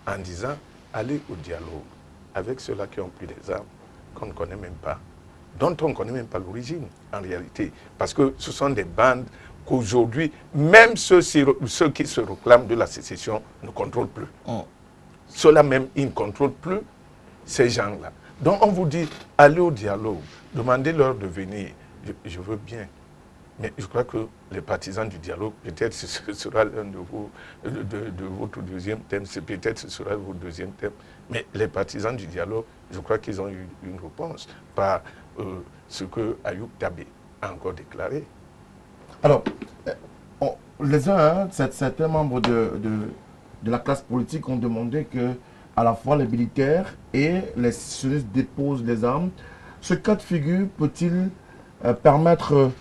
en disant allez au dialogue avec ceux-là qui ont pris des armes qu'on ne connaît même pas, dont on ne connaît même pas l'origine en réalité. Parce que ce sont des bandes qu'aujourd'hui, même ceux qui se réclament de la sécession ne contrôlent plus. Ceux-là même, ils ne contrôlent plus ces gens-là. Donc on vous dit allez au dialogue, demandez-leur de venir. Je veux bien. Mais je crois que les partisans du dialogue, peut-être ce sera l'un de votre deuxième thème, peut-être ce sera votre deuxième thème, mais les partisans du dialogue, je crois qu'ils ont eu une réponse par ce que Ayoub Tabé a encore déclaré. Alors, les uns, certains membres de la classe politique ont demandé que à la fois les militaires et les sécessionnistes déposent les armes. Ce cas de figure peut-il permettre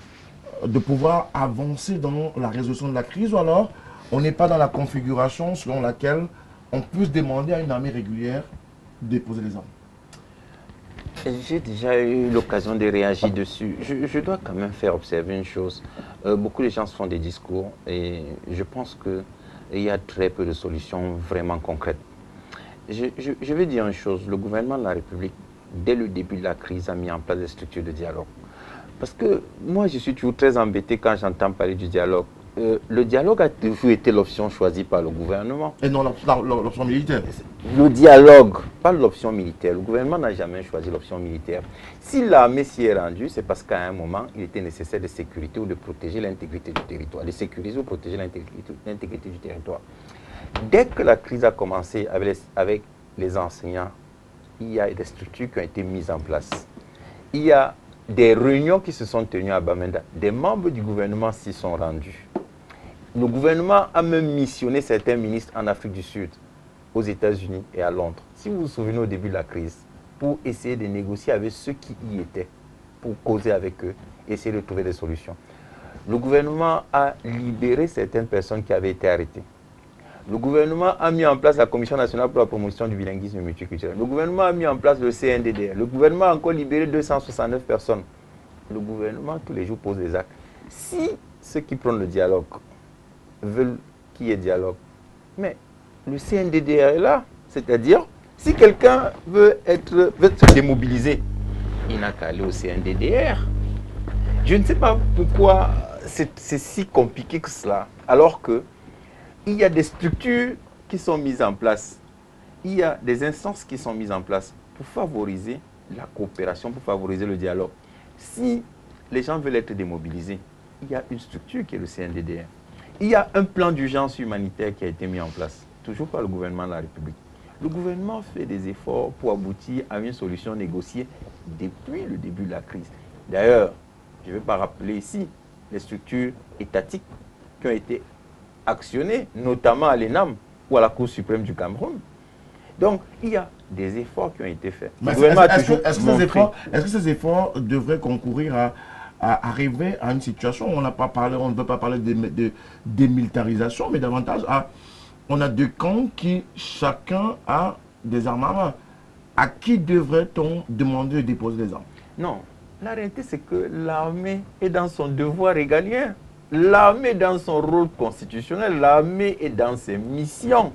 de pouvoir avancer dans la résolution de la crise, ou alors on n'est pas dans la configuration selon laquelle on peut se demander à une armée régulière de déposer les armes? J'ai déjà eu l'occasion de réagir dessus. Je dois quand même faire observer une chose. Beaucoup de gens font des discours et je pense qu'il y a très peu de solutions vraiment concrètes. Je vais dire une chose. Le gouvernement de la République, dès le début de la crise, a mis en place des structures de dialogue. Parce que moi, je suis toujours très embêté quand j'entends parler du dialogue. Le dialogue a toujours été l'option choisie par le gouvernement. Et non l'option militaire. Le dialogue, pas l'option militaire. Le gouvernement n'a jamais choisi l'option militaire. Si l'armée s'y est rendue, c'est parce qu'à un moment, il était nécessaire de sécurité ou de protéger l'intégrité du territoire. De sécuriser ou protéger l'intégrité du territoire. Dès que la crise a commencé avec les enseignants, il y a des structures qui ont été mises en place. Il y a des réunions qui se sont tenues à Bamenda. Des membres du gouvernement s'y sont rendus. Le gouvernement a même missionné certains ministres en Afrique du Sud, aux États-Unis et à Londres. Si vous vous souvenez au début de la crise, pour essayer de négocier avec ceux qui y étaient, pour causer avec eux, essayer de trouver des solutions. Le gouvernement a libéré certaines personnes qui avaient été arrêtées. Le gouvernement a mis en place la Commission nationale pour la promotion du bilinguisme multiculturel. Le gouvernement a mis en place le CNDDR. Le gouvernement a encore libéré 269 personnes. Le gouvernement, tous les jours, pose des actes. Si ceux qui prennent le dialogue veulent qu'il y ait dialogue, mais le CNDDR est là. C'est-à-dire, si quelqu'un veut se démobiliser, il n'a qu'à aller au CNDDR. Je ne sais pas pourquoi c'est si compliqué que cela, alors que il y a des structures qui sont mises en place. Il y a des instances qui sont mises en place pour favoriser la coopération, pour favoriser le dialogue. Si les gens veulent être démobilisés, il y a une structure qui est le CNDDR. Il y a un plan d'urgence humanitaire qui a été mis en place, toujours par le gouvernement de la République. Le gouvernement fait des efforts pour aboutir à une solution négociée depuis le début de la crise. D'ailleurs, je ne vais pas rappeler ici les structures étatiques qui ont été actionnées, notamment à l'ENAM ou à la Cour suprême du Cameroun. Donc, il y a des efforts qui ont été faits. Est-ce que ces efforts devraient concourir à arriver à une situation où on ne peut pas parler de démilitarisation, mais davantage on a deux camps qui chacun a des armes à main. À qui devrait-on demander de déposer les armes? Non, la réalité c'est que l'armée est dans son devoir régalien. L'armée est dans son rôle constitutionnel. L'armée est dans ses missions.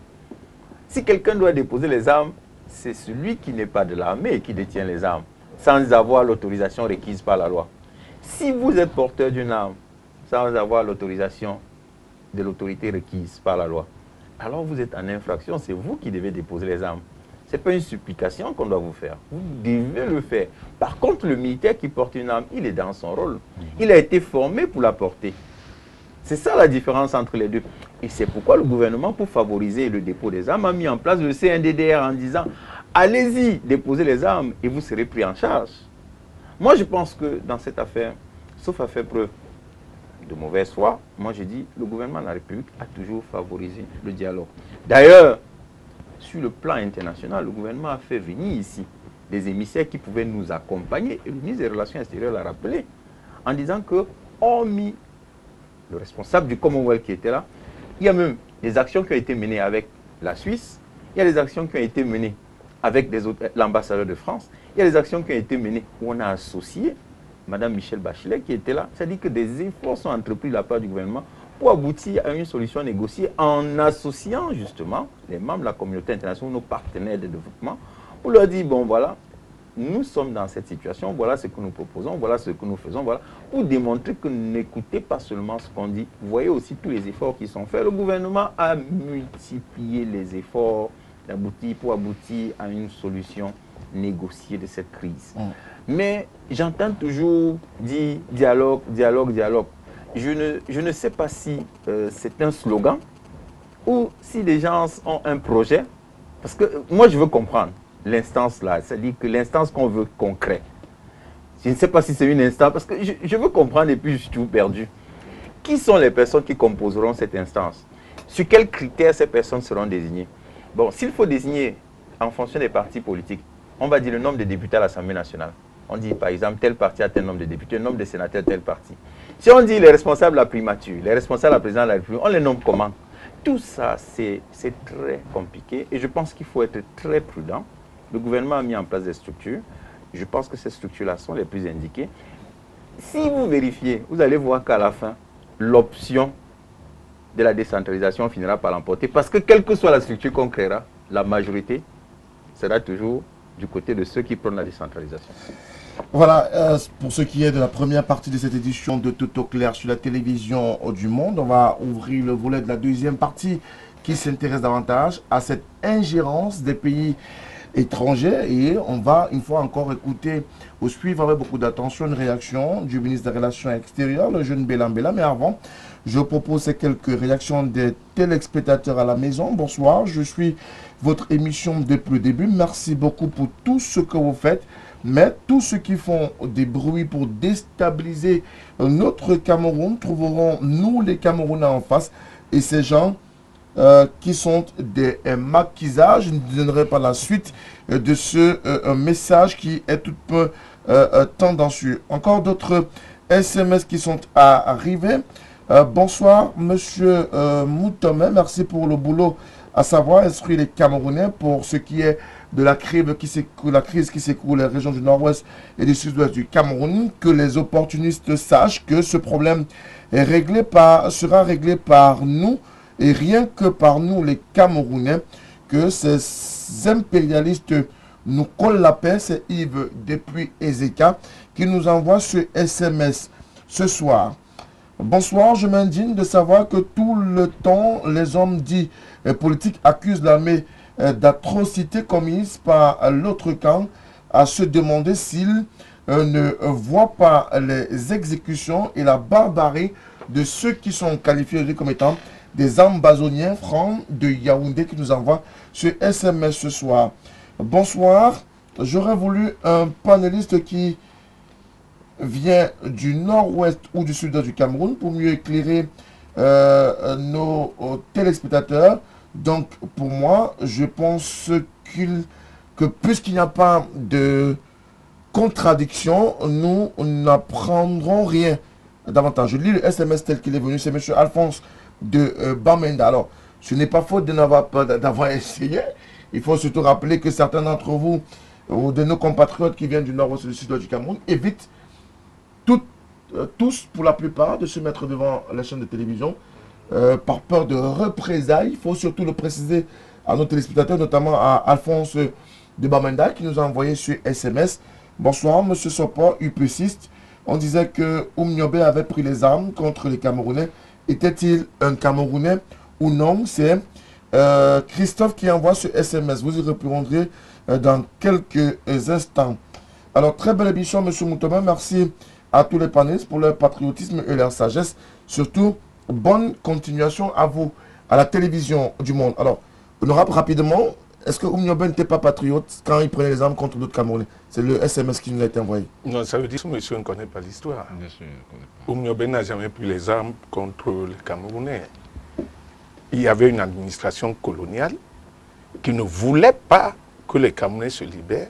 Si quelqu'un doit déposer les armes, c'est celui qui n'est pas de l'armée qui détient les armes, sans avoir l'autorisation requise par la loi. Si vous êtes porteur d'une arme, sans avoir l'autorisation de l'autorité requise par la loi, alors vous êtes en infraction, c'est vous qui devez déposer les armes. Ce n'est pas une supplication qu'on doit vous faire. Vous devez le faire. Par contre, le militaire qui porte une arme, il est dans son rôle. Il a été formé pour la porter. C'est ça la différence entre les deux. Et c'est pourquoi le gouvernement, pour favoriser le dépôt des armes, a mis en place le CNDDR en disant « Allez-y, déposez les armes et vous serez pris en charge ». Moi, je pense que dans cette affaire, sauf à faire preuve de mauvaise foi, moi je dis le gouvernement de la République a toujours favorisé le dialogue. D'ailleurs, sur le plan international, le gouvernement a fait venir ici des émissaires qui pouvaient nous accompagner. Et le ministre des Relations extérieures l'a rappelé en disant que, hormis le responsable du Commonwealth qui était là, il y a même des actions qui ont été menées avec la Suisse, il y a des actions qui ont été menées avec l'ambassadeur de France, il y a des actions qui ont été menées où on a associé Mme Michelle Bachelet qui était là. C'est-à-dire que des efforts sont entrepris de la part du gouvernement pour aboutir à une solution négociée en associant justement les membres de la communauté internationale, nos partenaires de développement, pour leur dire, bon voilà, nous sommes dans cette situation, voilà ce que nous proposons, voilà ce que nous faisons, voilà, pour démontrer que n'écoutez pas seulement ce qu'on dit, vous voyez aussi tous les efforts qui sont faits. Le gouvernement a multiplié les efforts pour aboutir à une solution négociée de cette crise. Mais j'entends toujours dire dialogue, dialogue, dialogue. Je ne sais pas si c'est un slogan ou si les gens ont un projet. Parce que moi, je veux comprendre l'instance là, c'est-à-dire que l'instance qu'on veut concret. Je ne sais pas si c'est une instance, parce que je veux comprendre et puis je suis tout perdu. Qui sont les personnes qui composeront cette instance? Sur quels critères ces personnes seront désignées? Bon, s'il faut désigner en fonction des partis politiques, on va dire le nombre de députés à l'Assemblée nationale. On dit par exemple tel parti a tel nombre de députés, le nombre de sénateurs tel parti. Si on dit les responsables de la primature, les responsables de la présidence de la République, on les nomme comment? Tout ça, c'est très compliqué et je pense qu'il faut être très prudent. Le gouvernement a mis en place des structures. Je pense que ces structures-là sont les plus indiquées. Si vous vérifiez, vous allez voir qu'à la fin, l'option de la décentralisation finira par l'emporter. Parce que quelle que soit la structure qu'on créera, la majorité sera toujours du côté de ceux qui prennent la décentralisation. Voilà, pour ce qui est de la première partie de cette édition de Tout au clair sur la télévision du monde, on va ouvrir le volet de la deuxième partie qui s'intéresse davantage à cette ingérence des pays étrangers et on va une fois encore écouter ou suivre avec beaucoup d'attention une réaction du ministre des Relations extérieures, le jeune Belambela. Mais avant, je propose ces quelques réactions des téléspectateurs à la maison. Bonsoir, je suis votre émission depuis le début. Merci beaucoup pour tout ce que vous faites. Mais tous ceux qui font des bruits pour déstabiliser notre Cameroun trouveront nous les Camerounais en face. Et ces gens qui sont des maquisages, je ne donnerai pas la suite de ce message qui est tout peu tendancieux. Encore d'autres SMS qui sont arrivés. Bonsoir, monsieur Moutomé, merci pour le boulot, à savoir instruire les Camerounais pour ce qui est de la crise qui s'écoule les régions du nord-ouest et du sud-ouest du Cameroun, que les opportunistes sachent que ce problème sera réglé par nous et rien que par nous les Camerounais, que ces impérialistes nous collent la paix. C'est Yves depuis Ezeka qui nous envoie ce SMS ce soir. Bonsoir, je m'indigne de savoir que tout le temps, les hommes dits politiques accusent l'armée d'atrocités commises par l'autre camp, à se demander s'ils ne voient pas les exécutions et la barbarie de ceux qui sont qualifiés comme étant des ambazoniens francs de Yaoundé qui nous envoient ce SMS ce soir. Bonsoir, j'aurais voulu un panéliste qui vient du nord-ouest ou du sud-est du Cameroun pour mieux éclairer nos téléspectateurs. Donc, pour moi, je pense que puisqu'il n'y a pas de contradiction, nous n'apprendrons rien davantage. Je lis le SMS tel qu'il est venu. C'est M. Alphonse de Bamenda. Alors, ce n'est pas faute d'avoir essayé. Il faut surtout rappeler que certains d'entre vous, ou de nos compatriotes qui viennent du nord-ouest et du sud-ouest du Cameroun, évitent tous, pour la plupart, de se mettre devant la chaîne de télévision par peur de représailles. Il faut surtout le préciser à nos téléspectateurs, notamment à Alphonse de Bamenda qui nous a envoyé ce SMS. Bonsoir, M. Sopor, UPCiste. On disait que Oumniobé avait pris les armes contre les Camerounais. Était-il un Camerounais ou non? C'est Christophe qui envoie ce SMS. Vous y répondrez dans quelques instants. Alors, très belle émission, M. Moutoma. Merci à tous les panélistes pour leur patriotisme et leur sagesse. Surtout, bonne continuation à vous, à la télévision du monde. Alors, honorable, rapidement, est-ce que Oumniobé n'était pas patriote quand il prenait les armes contre d'autres Camerounais? C'est le SMS qui nous a été envoyé. Non, ça veut dire que monsieur ne connaît pas l'histoire. Bien sûr, je ne connais pas. Oumniobé n'a jamais pris les armes contre les Camerounais. Il y avait une administration coloniale qui ne voulait pas que les Camerounais se libèrent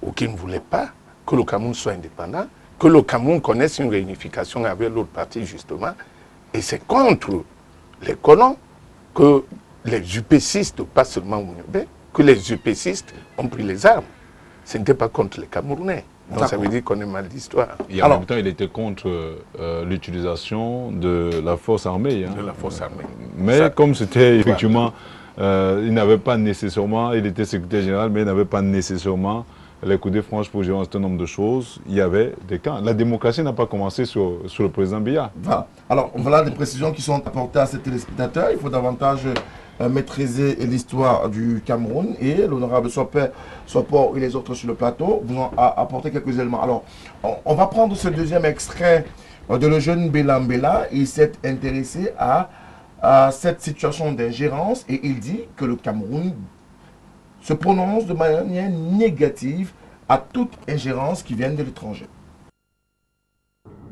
ou qui ne voulait pas que le Cameroun soit indépendant, que le Cameroun connaisse une réunification avec l'autre partie, justement. Et c'est contre les colons que les UPCistes, pas seulement Oumniobé, que les UPCistes ont pris les armes. Ce n'était pas contre les Camerounais. Donc ça veut dire qu'on est mal d'histoire. Et en même temps, il était contre l'utilisation de la force armée. Hein. De la force armée. Mais Ça, comme c'était effectivement, il n'avait pas nécessairement, il était secrétaire général, mais il n'avait pas nécessairement les coudées franches pour gérer un certain nombre de choses. Il y avait des camps. La démocratie n'a pas commencé sur le président Biya. Voilà. Alors, voilà des précisions qui sont apportées à ces téléspectateurs. Il faut davantage maîtriser l'histoire du Cameroun et l'honorable Sopor et les autres sur le plateau vous ont apporté quelques éléments. Alors, on va prendre ce deuxième extrait de le jeune Bella Mbella. Il s'est intéressé à cette situation d'ingérence et il dit que le Cameroun se prononce de manière négative à toute ingérence qui vienne de l'étranger.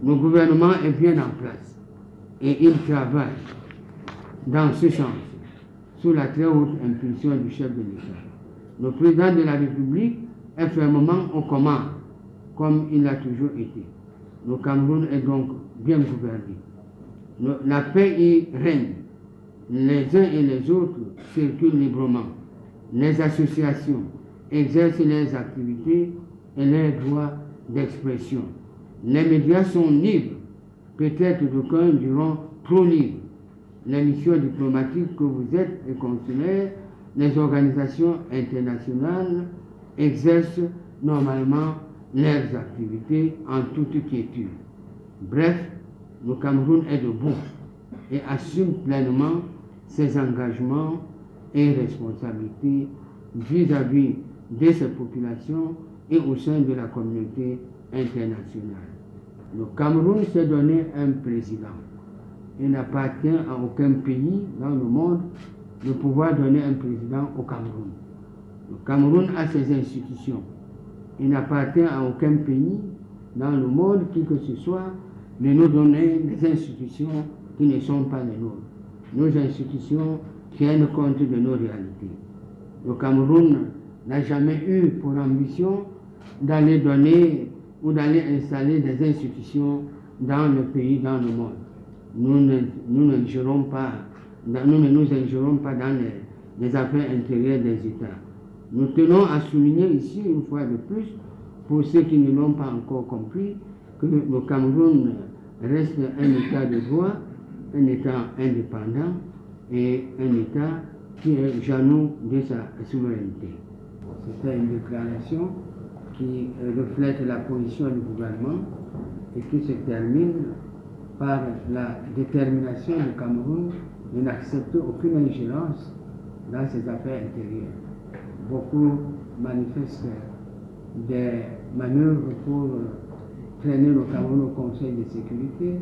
Le gouvernement est bien en place et il travaille dans ce sens, sous la très haute impulsion du chef de l'État. Le président de la République est fermement aux commandes, comme il l'a toujours été. Le Cameroun est donc bien gouverné. La paix y règne. Les uns et les autres circulent librement. Les associations exercent leurs activités et leurs droits d'expression. Les médias sont libres, peut-être d'aucuns diront trop libres. Les missions diplomatiques que vous êtes et consulaires, les organisations internationales exercent normalement leurs activités en toute quiétude. Bref, le Cameroun est debout et assume pleinement ses engagements et responsabilités vis-à-vis de ses populations et au sein de la communauté internationale. Le Cameroun s'est donné un président. Il n'appartient à aucun pays dans le monde de pouvoir donner un président au Cameroun. Le Cameroun a ses institutions. Il n'appartient à aucun pays dans le monde, qui que ce soit, de nous donner des institutions qui ne sont pas les nôtres. Nos institutions tiennent compte de nos réalités. Le Cameroun n'a jamais eu pour ambition d'aller donner ou d'aller installer des institutions dans le pays, dans le monde. Nous ne nous ingérons pas dans les affaires intérieures des États. Nous tenons à souligner ici, une fois de plus, pour ceux qui ne l'ont pas encore compris, que le Cameroun reste un État de droit, un État indépendant et un État qui est jaloux de sa souveraineté. C'était une déclaration qui reflète la position du gouvernement et qui se termine par la détermination du Cameroun de n'accepter aucune ingérence dans ses affaires intérieures. Beaucoup manifestent des manœuvres pour traîner le Cameroun au Conseil de sécurité,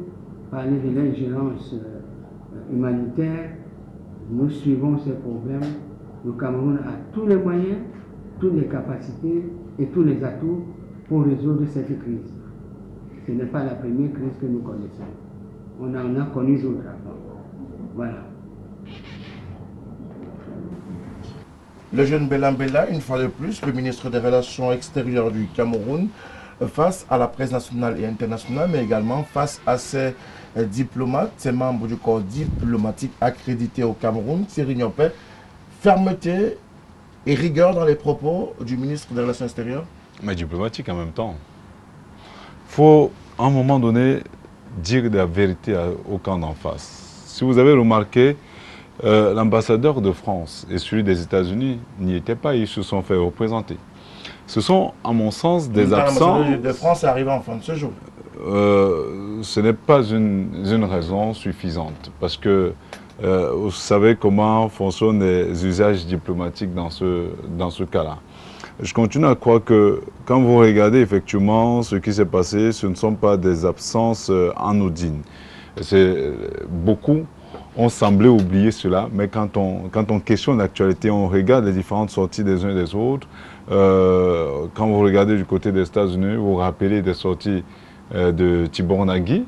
parler de l'ingérence humanitaire. Nous suivons ces problèmes. Le Cameroun a tous les moyens, toutes les capacités et tous les atouts pour résoudre cette crise. Ce n'est pas la première crise que nous connaissons. On en a connu d'autres avant. Voilà. Le jeune Belambela, une fois de plus, le ministre des Relations extérieures du Cameroun, face à la presse nationale et internationale, mais également face à ses diplomates, ses membres du corps diplomatique accrédités au Cameroun, Thierry Niopé, fermeté et rigueur dans les propos du ministre des Relations extérieures? Mais diplomatique en même temps. Il faut, à un moment donné, dire la vérité au camp d'en face. Si vous avez remarqué, l'ambassadeur de France et celui des États-Unis n'y étaient pas, ils se sont fait représenter. Ce sont, à mon sens, des absents. L'ambassadeur de France est arrivé en fin de séjour. Ce n'est pas une raison suffisante, parce que vous savez comment fonctionnent les usages diplomatiques dans ce cas-là. Je continue à croire que quand vous regardez effectivement ce qui s'est passé, ce ne sont pas des absences anodines. Beaucoup ont semblé oublier cela, mais quand on questionne l'actualité, on regarde les différentes sorties des uns et des autres. Quand vous regardez du côté des États-Unis, vous vous rappelez des sorties de Tibor Nagui,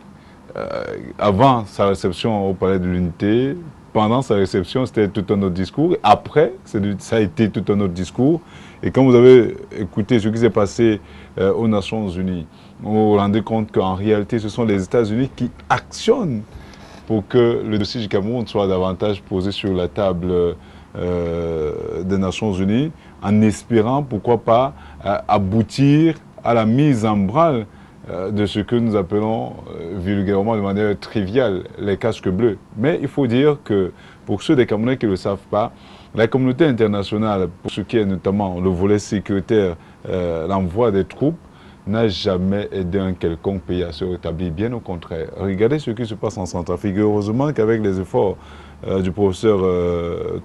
avant sa réception au Palais de l'Unité, pendant sa réception, c'était tout un autre discours. Après, ça a été tout un autre discours. Et quand vous avez écouté ce qui s'est passé aux Nations Unies, vous vous rendez compte qu'en réalité, ce sont les États-Unis qui actionnent pour que le dossier du Cameroun soit davantage posé sur la table des Nations Unies, en espérant, pourquoi pas, aboutir à la mise en branle de ce que nous appelons vulgairement de manière triviale les casques bleus. Mais il faut dire que pour ceux des Camerounais qui ne le savent pas, la communauté internationale, pour ce qui est notamment le volet sécuritaire, l'envoi des troupes, n'a jamais aidé un quelconque pays à se rétablir, bien au contraire. Regardez ce qui se passe en Centrafrique. Heureusement qu'avec les efforts du professeur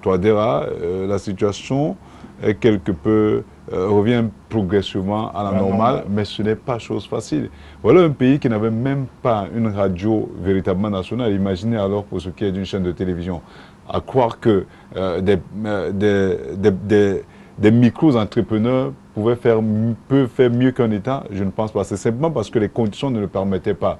Touadéra, la situation est quelque peu revient progressivement à la normale, mais ce n'est pas chose facile. Voilà un pays qui n'avait même pas une radio véritablement nationale. Imaginez alors pour ce qui est d'une chaîne de télévision. À croire que des micro-entrepreneurs peuvent faire mieux qu'un État, je ne pense pas. C'est simplement parce que les conditions ne le permettaient pas.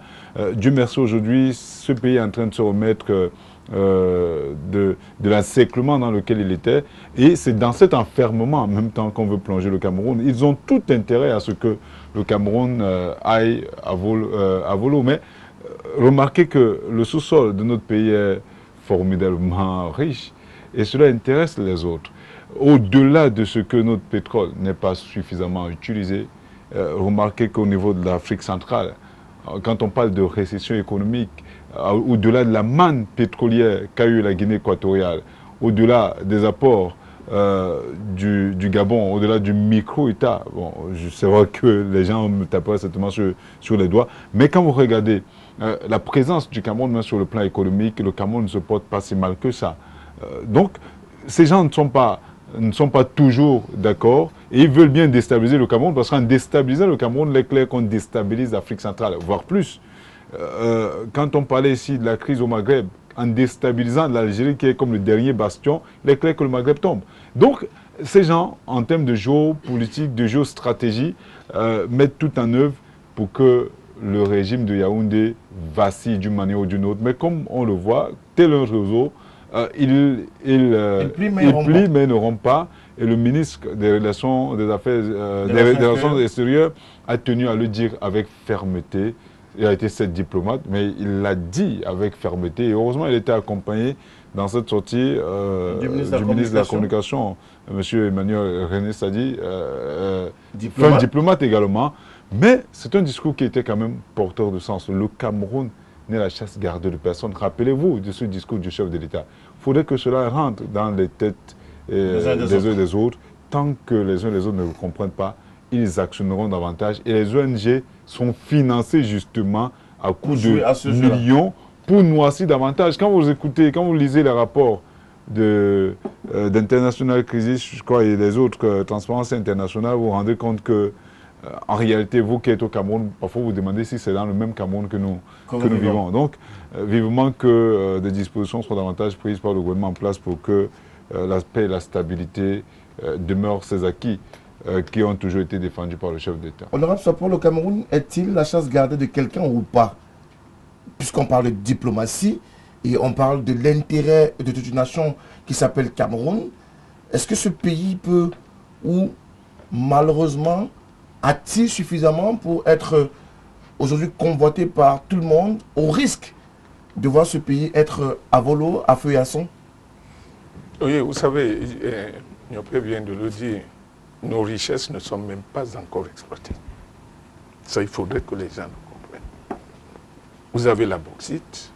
Dieu merci, aujourd'hui, ce pays est en train de se remettre de l'encerclement dans lequel il était. Et c'est dans cet enfermement, en même temps qu'on veut plonger le Cameroun. Ils ont tout intérêt à ce que le Cameroun aille à volo. Mais remarquez que le sous-sol de notre pays est formidablement riche. Et cela intéresse les autres. Au-delà de ce que notre pétrole n'est pas suffisamment utilisé, remarquez qu'au niveau de l'Afrique centrale, quand on parle de récession économique, au-delà de la manne pétrolière qu'a eu la Guinée équatoriale, au-delà des apports du Gabon, au-delà du micro-État, bon, c'est vrai que les gens me taperaient certainement sur les doigts, mais quand vous regardez la présence du Cameroun même sur le plan économique, le Cameroun ne se porte pas si mal que ça. Donc, ces gens ne sont pas toujours d'accord et ils veulent bien déstabiliser le Cameroun parce qu'en déstabilisant le Cameroun, il est clair qu'on déstabilise l'Afrique centrale, voire plus. Quand on parlait ici de la crise au Maghreb, en déstabilisant l'Algérie qui est comme le dernier bastion, il est clair que le Maghreb tombe. Donc, ces gens, en termes de géopolitique, de géostratégie, mettent tout en œuvre pour que le régime de Yaoundé vacille d'une manière ou d'une autre. Mais comme on le voit, tel un réseau, il plie mais ne rompt pas. Et le ministre des Relations extérieures a tenu à le dire avec fermeté. Il a été 7 diplomates, mais il l'a dit avec fermeté. Et heureusement, il était accompagné dans cette sortie du ministre de la Communication, M. Emmanuel René Sadi, diplomate également. Mais c'est un discours qui était quand même porteur de sens. Le Cameroun n'est la chasse gardée de personne. Rappelez-vous de ce discours du chef de l'État. Il faudrait que cela rentre dans les têtes des uns et des autres. Tant que les uns et les autres ne le comprennent pas, ils actionneront davantage. Et les ONG sont financées justement à coût de millions pour noircir davantage. Quand vous écoutez, quand vous lisez les rapports d'International Crisis, je crois, et les autres Transparency International, vous vous rendez compte que En réalité, vous qui êtes au Cameroun, parfois vous demandez si c'est dans le même Cameroun que nous vivons. Donc, vivement que des dispositions soient davantage prises par le gouvernement en place pour que la paix et la stabilité demeurent ces acquis qui ont toujours été défendus par le chef d'État. Honorable Sopor, le Cameroun est-il la chasse gardée de quelqu'un ou pas? Puisqu'on parle de diplomatie et on parle de l'intérêt de toute une nation qui s'appelle Cameroun, est-ce que ce pays peut, ou malheureusement, a-t-il suffisamment pour être aujourd'hui convoité par tout le monde au risque de voir ce pays être à volo, à feu et à sang? Oui, vous savez, Niopé vient de le dire, nos richesses ne sont même pas encore exploitées. Ça, il faudrait que les gens le comprennent. Vous avez la bauxite,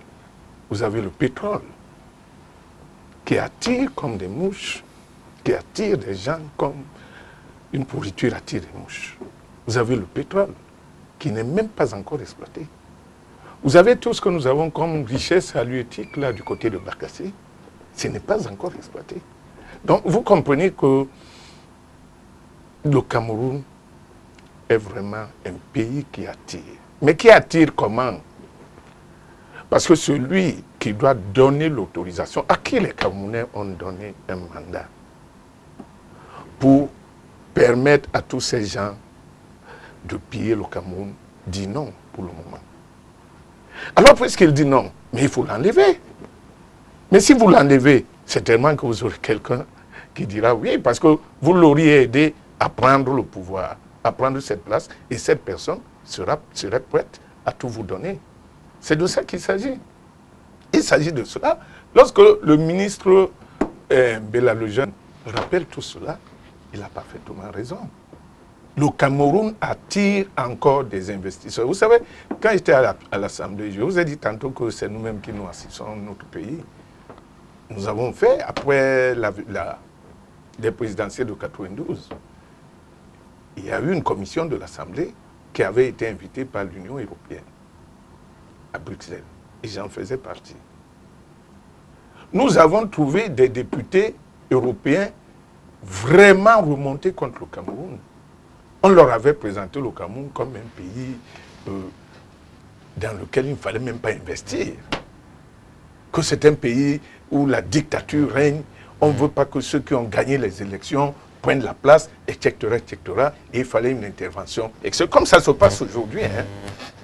vous avez le pétrole, qui attire comme des mouches, qui attire des gens comme une pourriture attire des mouches. Vous avez le pétrole, qui n'est même pas encore exploité. Vous avez tout ce que nous avons comme richesse halieutique, là, du côté de Barkassé. Ce n'est pas encore exploité. Donc, vous comprenez que le Cameroun est vraiment un pays qui attire. Mais qui attire comment? Parce que celui qui doit donner l'autorisation, à qui les Camerounais ont donné un mandat pour permettre à tous ces gens de piller le Cameroun, dit non pour le moment. Alors, puisqu'il dit non, mais il faut l'enlever. Mais si vous l'enlevez, c'est tellement que vous aurez quelqu'un qui dira oui, parce que vous l'auriez aidé à prendre le pouvoir, à prendre cette place, et cette personne serait prête à tout vous donner. C'est de ça qu'il s'agit. Il s'agit de cela. Lorsque le ministre Bella Lejeune rappelle tout cela, il a parfaitement raison. Le Cameroun attire encore des investisseurs. Vous savez, quand j'étais à l'Assemblée, je vous ai dit tantôt que c'est nous-mêmes qui nous assistons notre pays. Nous avons fait, après les présidentielles de 92, il y a eu une commission de l'Assemblée qui avait été invitée par l'Union européenne à Bruxelles. Et j'en faisais partie. Nous avons trouvé des députés européens vraiment remontés contre le Cameroun. On leur avait présenté le Cameroun comme un pays dans lequel il ne fallait même pas investir. Que c'est un pays où la dictature règne, on ne veut pas que ceux qui ont gagné les élections prennent la place, etc., etc. Et il fallait une intervention. Et c'est comme ça se passe aujourd'hui. Hein.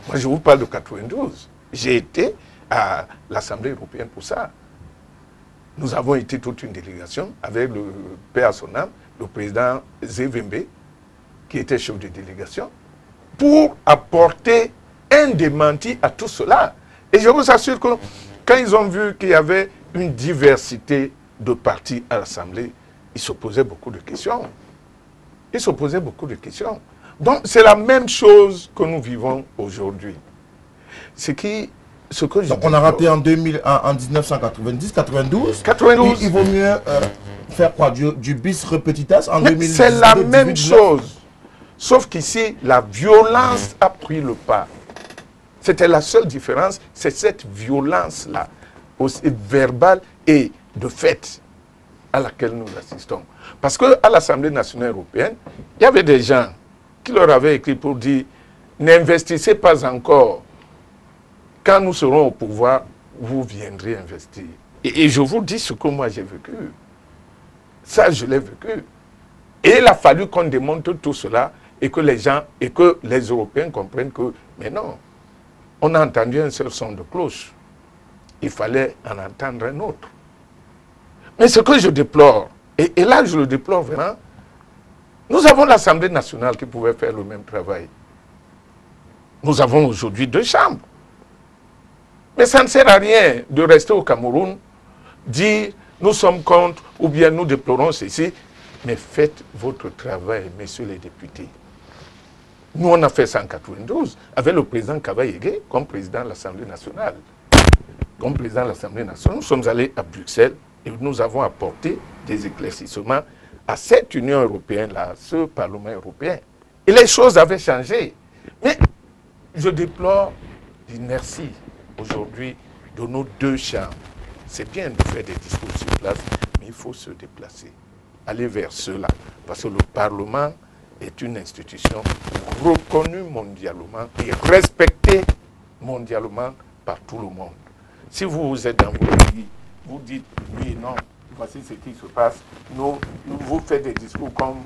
Moi, je vous parle de 92. J'ai été à l'Assemblée européenne pour ça. Nous avons été toute une délégation avec le père à son âme, le président Zévembe, qui était chef de délégation, pour apporter un démenti à tout cela. Et je vous assure que quand ils ont vu qu'il y avait une diversité de partis à l'Assemblée, ils se posaient beaucoup de questions. Ils se posaient beaucoup de questions. Donc c'est la même chose que nous vivons aujourd'hui. Donc on a raté en 1990, 92. 92. Il vaut mieux faire quoi? Du bis repetitas en 2010. C'est la même chose. Sauf qu'ici, la violence a pris le pas. C'était la seule différence, c'est cette violence-là, aussi verbale et de fait, à laquelle nous assistons. Parce qu'à l'Assemblée nationale européenne, il y avait des gens qui leur avaient écrit pour dire « N'investissez pas encore. Quand nous serons au pouvoir, vous viendrez investir. » Et je vous dis ce que moi j'ai vécu. Ça, je l'ai vécu. Et il a fallu qu'on démontre tout cela et que les gens, et que les Européens comprennent que, mais non, on a entendu un seul son de cloche. Il fallait en entendre un autre. Mais ce que je déplore, et là je le déplore vraiment, nous avons l'Assemblée nationale qui pouvait faire le même travail. Nous avons aujourd'hui 2 chambres. Mais ça ne sert à rien de rester au Cameroun, dire nous sommes contre ou bien nous déplorons ceci, mais faites votre travail, messieurs les députés. Nous, on a fait ça en 92 avec le président Kaba-Yégué comme président de l'Assemblée nationale. Comme président de l'Assemblée nationale, nous sommes allés à Bruxelles et nous avons apporté des éclaircissements à cette Union européenne-là, à ce Parlement européen. Et les choses avaient changé. Mais je déplore l'inertie aujourd'hui de nos 2 chambres. C'est bien de faire des discours sur place, mais il faut se déplacer, aller vers cela. Parce que le Parlement est une institution reconnu mondialement et respecté mondialement par tout le monde. Si vous êtes dans votre pays, vous dites oui et non, voici ce qui se passe. Vous faites des discours comme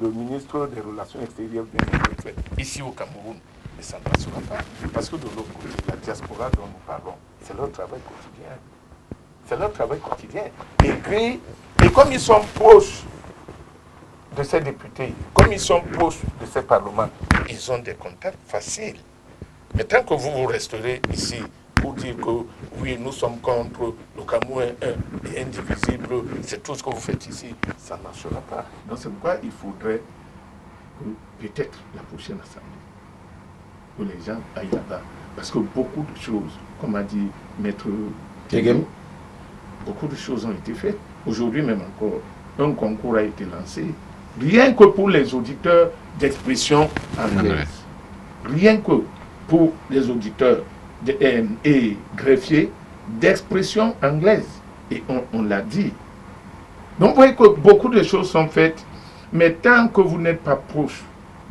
le ministre des Relations extérieures vient de le faire ici au Cameroun. Mais ça ne passera pas. Parce que de l'autre côté, la diaspora dont nous parlons, c'est leur travail quotidien. C'est leur travail quotidien. Et comme ils sont proches de ces députés, comme ils sont proches de ces parlements, ils ont des contacts faciles. Mais tant que vous resterez ici pour dire que oui, nous sommes contre le Cameroun est indivisible, c'est tout ce que vous faites ici, ça ne marchera pas. Donc c'est pourquoi il faudrait que peut-être la prochaine assemblée, que les gens aillent là-bas. Parce que beaucoup de choses, comme a dit Maître Tegem, beaucoup de choses ont été faites. Aujourd'hui même encore, un concours a été lancé, rien que pour les auditeurs d'expression anglaise. Rien que pour les auditeurs et greffiers d'expression anglaise. Et on l'a dit. Donc vous voyez que beaucoup de choses sont faites, mais tant que vous n'êtes pas proche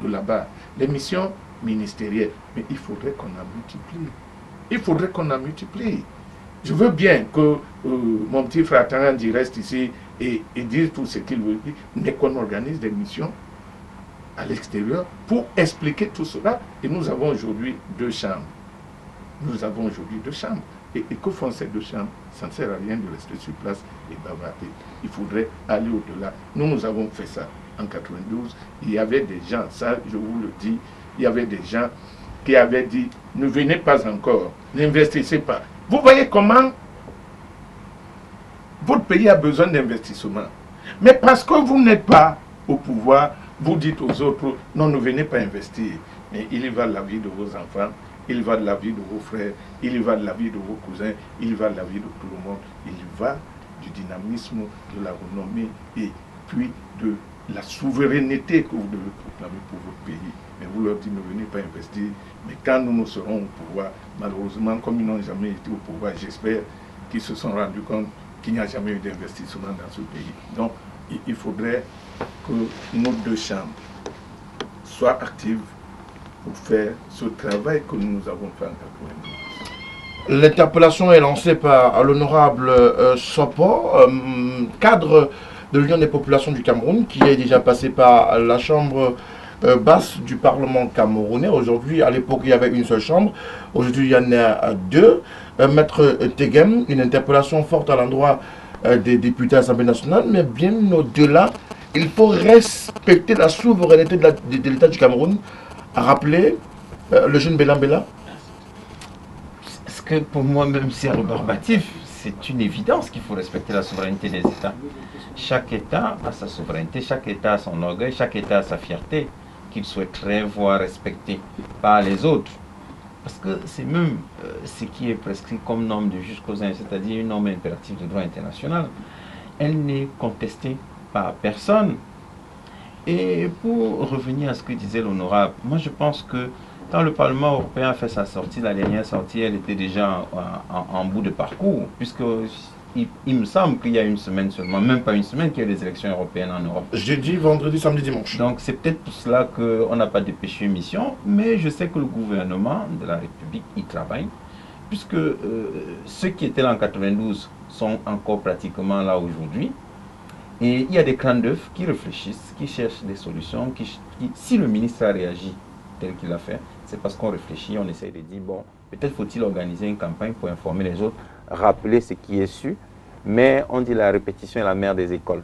de là-bas, les missions ministérielles, mais il faudrait qu'on en multiplie. Il faudrait qu'on en multiplie. Je veux bien que mon petit frère Tangandi reste ici et dise tout ce qu'il veut dire, mais qu'on organise des missions à l'extérieur pour expliquer tout cela. Et nous avons aujourd'hui 2 chambres. Nous avons aujourd'hui 2 chambres. Et que font ces 2 chambres? Ça ne sert à rien de rester sur place et bavarder. Il faudrait aller au-delà. Nous avons fait ça en 92. Il y avait des gens, ça je vous le dis, il y avait des gens qui avaient dit, ne venez pas encore, n'investissez pas. Vous voyez comment votre pays a besoin d'investissement. Mais parce que vous n'êtes pas au pouvoir, vous dites aux autres, non, ne venez pas investir. Mais il y va de la vie de vos enfants, il y va de la vie de vos frères, il y va de la vie de vos cousins, il y va de la vie de tout le monde. Il y va du dynamisme, de la renommée et puis de la souveraineté que vous devez proclamer pour votre pays. Mais vous leur dites, ne venez pas investir. Mais quand nous serons au pouvoir, malheureusement, comme ils n'ont jamais été au pouvoir, j'espère qu'ils se sont rendus compte qu'il n'y a jamais eu d'investissement dans ce pays. Donc, il faudrait que nos 2 chambres soient actives pour faire ce travail que nous avons fait en 92. L'interpellation est lancée par l'honorable Sopo, cadre de l'Union des populations du Cameroun, qui est déjà passé par la chambre basse du Parlement camerounais. Aujourd'hui, à l'époque, il y avait une seule chambre. Aujourd'hui, il y en a 2. Maître Tegem, une interpellation forte à l'endroit des députés à l'Assemblée nationale, mais bien au-delà, il faut respecter la souveraineté de l'État du Cameroun. A rappelé le jeune Bélan. Parce que pour moi, même si rébarbatif, c'est une évidence qu'il faut respecter la souveraineté des États. Chaque État a sa souveraineté, chaque État a son orgueil, chaque État a sa fierté qu'il souhaiterait voir respectée par les autres. Parce que c'est même ce qui est prescrit comme norme de jus causin, c'est-à-dire une norme impérative de droit international. Elle n'est contestée par personne. Et pour revenir à ce que disait l'honorable, moi je pense que quand le Parlement européen a fait sa sortie, la dernière sortie, elle était déjà en bout de parcours, puisque il me semble qu'il y a une semaine seulement, même pas une semaine, qu'il y a des élections européennes en Europe. Jeudi, vendredi, samedi, dimanche. Donc c'est peut-être pour cela qu'on n'a pas dépêché une mission, mais je sais que le gouvernement de la République y travaille, puisque ceux qui étaient là en 92 sont encore pratiquement là aujourd'hui. Et il y a des crânes d'œufs qui réfléchissent, qui cherchent des solutions. Si le ministre a réagi tel qu'il l'a fait, c'est parce qu'on réfléchit, on essaie de dire, bon, peut-être faut-il organiser une campagne pour informer les autres, rappeler ce qui est su, mais on dit la répétition est la mère des écoles.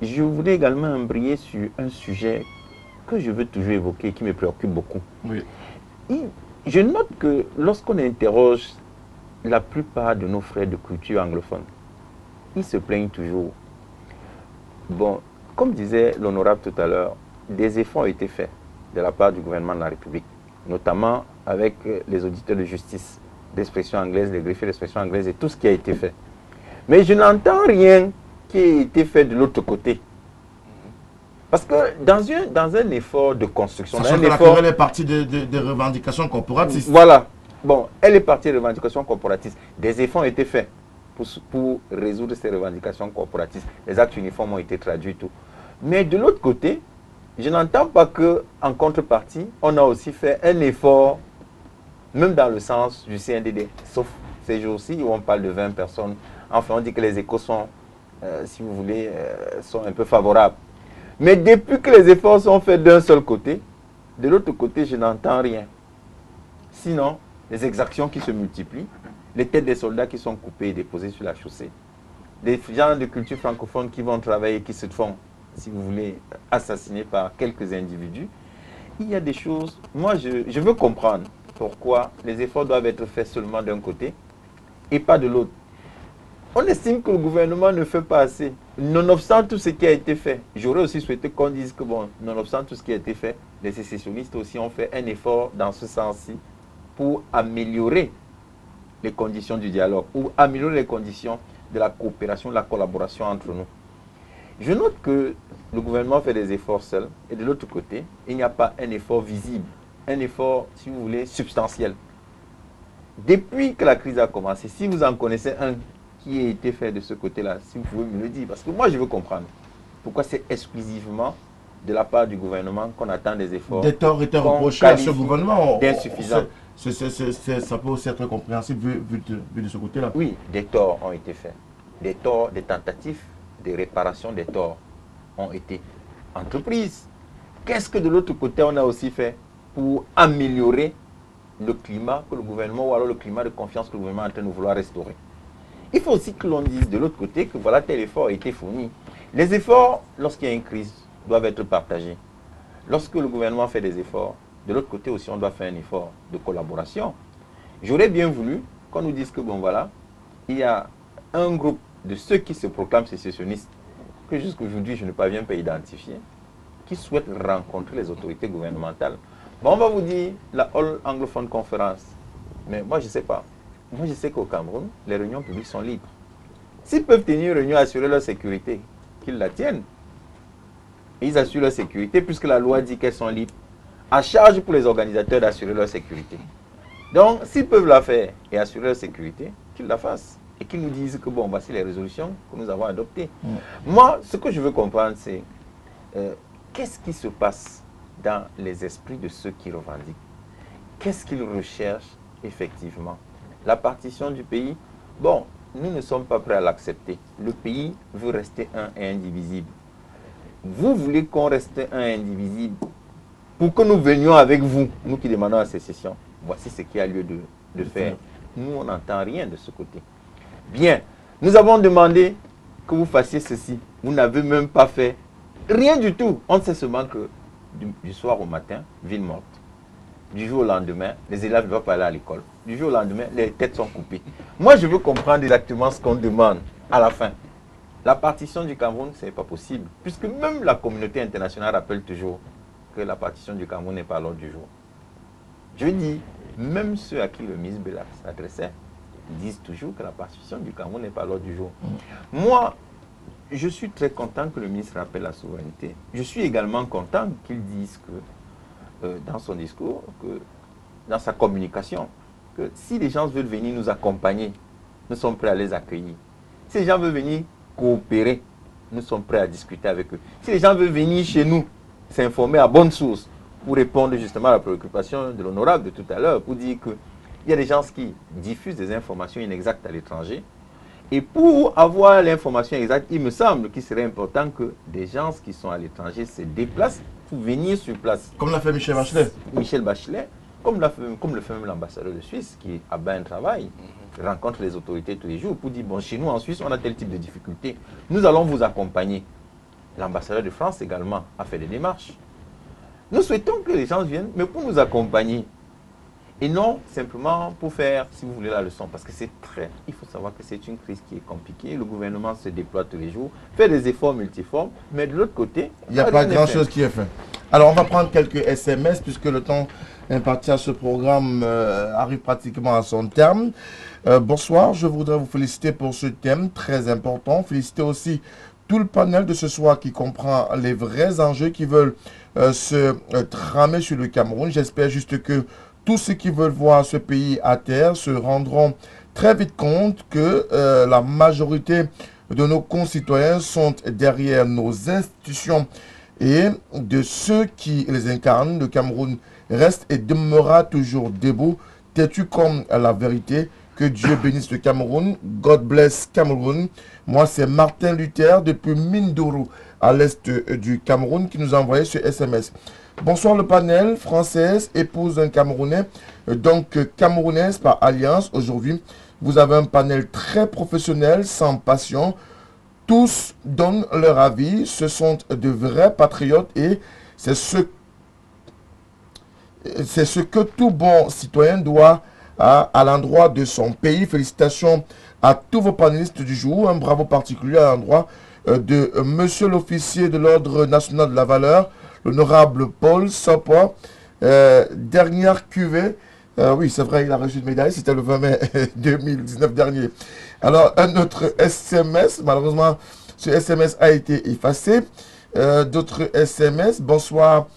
Je voulais également embrayer sur un sujet que je veux toujours évoquer, qui me préoccupe beaucoup. Oui. Je note que lorsqu'on interroge la plupart de nos frères de culture anglophone, ils se plaignent toujours. Bon, comme disait l'honorable tout à l'heure, des efforts ont été faits de la part du gouvernement de la République, notamment avec les auditeurs de justice d'expression anglaise, les greffiers d'expression anglaise et tout ce qui a été fait. Mais je n'entends rien qui a été fait de l'autre côté. Parce que dans un effort de construction... Sachant que la querelle est partie des revendications corporatistes. Voilà. Bon, elle est partie des revendications corporatistes. Des efforts ont été faits pour résoudre ces revendications corporatistes. Les actes uniformes ont été traduits, tout. Mais de l'autre côté, je n'entends pas qu'en contrepartie, on a aussi fait un effort, même dans le sens du CNDD, sauf ces jours-ci où on parle de 20 personnes. Enfin, on dit que les échos sont, si vous voulez, sont un peu favorables. Mais depuis que les efforts sont faits d'un seul côté, de l'autre côté, je n'entends rien. Sinon, les exactions qui se multiplient, les têtes des soldats qui sont coupées et déposées sur la chaussée, des gens de culture francophone qui vont travailler, qui se font, si vous voulez, assassiner par quelques individus. Il y a des choses, moi je veux comprendre pourquoi les efforts doivent être faits seulement d'un côté et pas de l'autre. On estime que le gouvernement ne fait pas assez. Nonobstant tout ce qui a été fait, j'aurais aussi souhaité qu'on dise que, bon, nonobstant tout ce qui a été fait, les sécessionnistes aussi ont fait un effort dans ce sens-ci pour améliorer les conditions du dialogue ou améliorer les conditions de la coopération, de la collaboration entre nous. Je note que le gouvernement fait des efforts seul et de l'autre côté, il n'y a pas un effort visible, un effort, si vous voulez, substantiel. Depuis que la crise a commencé, si vous en connaissez un qui a été fait de ce côté-là, si vous pouvez me le dire, parce que moi je veux comprendre pourquoi c'est exclusivement de la part du gouvernement qu'on attend des efforts. Des torts étaient reprochés à ce gouvernement. D'insuffisant. Ça peut aussi être compréhensible vu de ce côté-là. Oui, des torts ont été faits. Des torts, des tentatives de réparation des torts ont été entreprises. Qu'est-ce que de l'autre côté on a aussi fait pour améliorer le climat que le gouvernement, ou alors le climat de confiance que le gouvernement est en train de vouloir restaurer? Il faut aussi que l'on dise de l'autre côté que voilà, tel effort a été fourni. Les efforts, lorsqu'il y a une crise, doivent être partagés. Lorsque le gouvernement fait des efforts, de l'autre côté aussi, on doit faire un effort de collaboration. J'aurais bien voulu qu'on nous dise que, bon voilà, il y a un groupe de ceux qui se proclament sécessionnistes, que jusqu'à aujourd'hui je ne parviens pas à identifier, qui souhaitent rencontrer les autorités gouvernementales. Bon, on va vous dire la All Anglophone Conference, mais moi je ne sais pas. Moi je sais qu'au Cameroun, les réunions publiques sont libres. S'ils peuvent tenir une réunion et assurer leur sécurité, qu'ils la tiennent. Et ils assurent leur sécurité puisque la loi dit qu'elles sont libres. À charge pour les organisateurs d'assurer leur sécurité. Donc, s'ils peuvent la faire et assurer leur sécurité, qu'ils la fassent. Et qu'ils nous disent que, bon, voici les résolutions que nous avons adoptées. Moi, ce que je veux comprendre, c'est qu'est-ce qui se passe dans les esprits de ceux qui revendiquent? Qu'est-ce qu'ils recherchent effectivement? La partition du pays, bon, nous ne sommes pas prêts à l'accepter. Le pays veut rester un et indivisible. Vous voulez qu'on reste un et indivisible pour que nous venions avec vous, nous qui demandons la sécession. Voici ce qu'il y a lieu de faire. Nous, on n'entend rien de ce côté. Bien, nous avons demandé que vous fassiez ceci. Vous n'avez même pas fait rien du tout. On sait seulement que du soir au matin, ville morte. Du jour au lendemain, les élèves ne vont pas aller à l'école. Du jour au lendemain, les têtes sont coupées. Moi, je veux comprendre exactement ce qu'on demande à la fin. La partition du Cameroun, ce n'est pas possible. Puisque même la communauté internationale rappelle toujours que la partition du Cameroun n'est pas à l'ordre du jour. Je dis, même ceux à qui le ministre Bella s'adressait, disent toujours que la partition du Cameroun n'est pas à l'ordre du jour. Moi, je suis très content que le ministre rappelle la souveraineté. Je suis également content qu'il dise que, dans son discours, que dans sa communication, que si les gens veulent venir nous accompagner, nous sommes prêts à les accueillir. Si les gens veulent venir coopérer, nous sommes prêts à discuter avec eux. Si les gens veulent venir chez nous, s'informer à bonne source, pour répondre justement à la préoccupation de l'honorable de tout à l'heure, pour dire qu'il y a des gens qui diffusent des informations inexactes à l'étranger. Et pour avoir l'information exacte, il me semble qu'il serait important que des gens qui sont à l'étranger se déplacent pour venir sur place. Comme l'a fait Michel Bachelet. Michel Bachelet, comme le fait même l'ambassadeur de Suisse, qui a bien un travail, rencontre les autorités tous les jours pour dire, bon, chez nous en Suisse, on a tel type de difficultés. Nous allons vous accompagner. L'ambassadeur de France également a fait des démarches. Nous souhaitons que les gens viennent, mais pour nous accompagner. Et non simplement pour faire, si vous voulez, la leçon. Parce que il faut savoir que c'est une crise qui est compliquée. Le gouvernement se déploie tous les jours, fait des efforts multiformes, mais de l'autre côté, il n'y a pas grand-chose qui est fait. Alors, on va prendre quelques SMS, puisque le temps imparti à ce programme arrive pratiquement à son terme. Bonsoir, je voudrais vous féliciter pour ce thème très important. Féliciter aussi tout le panel de ce soir qui comprend les vrais enjeux qui veulent se tramer sur le Cameroun. J'espère juste que tous ceux qui veulent voir ce pays à terre se rendront très vite compte que la majorité de nos concitoyens sont derrière nos institutions et de ceux qui les incarnent. Le Cameroun reste et demeurera toujours debout, têtu comme la vérité. Que Dieu bénisse le Cameroun. God bless Cameroun. Moi, c'est Martin Luther depuis Mindourou, à l'est du Cameroun, qui nous a envoyé ce SMS. Bonsoir le panel. Française, épouse d'un Camerounais, donc camerounaise par alliance. Aujourd'hui, vous avez un panel très professionnel, sans passion. Tous donnent leur avis. Ce sont de vrais patriotes et c'est ce que tout bon citoyen doit à l'endroit de son pays. Félicitations à tous vos panélistes du jour. Un bravo particulier à l'endroit de monsieur l'officier de l'Ordre national de la valeur, l'honorable Paul Sopor. Dernière cuvée. Oui, c'est vrai, il a reçu une médaille. C'était le 20 mai 2019 dernier. Alors, un autre SMS. Malheureusement, ce SMS a été effacé. D'autres SMS. Bonsoir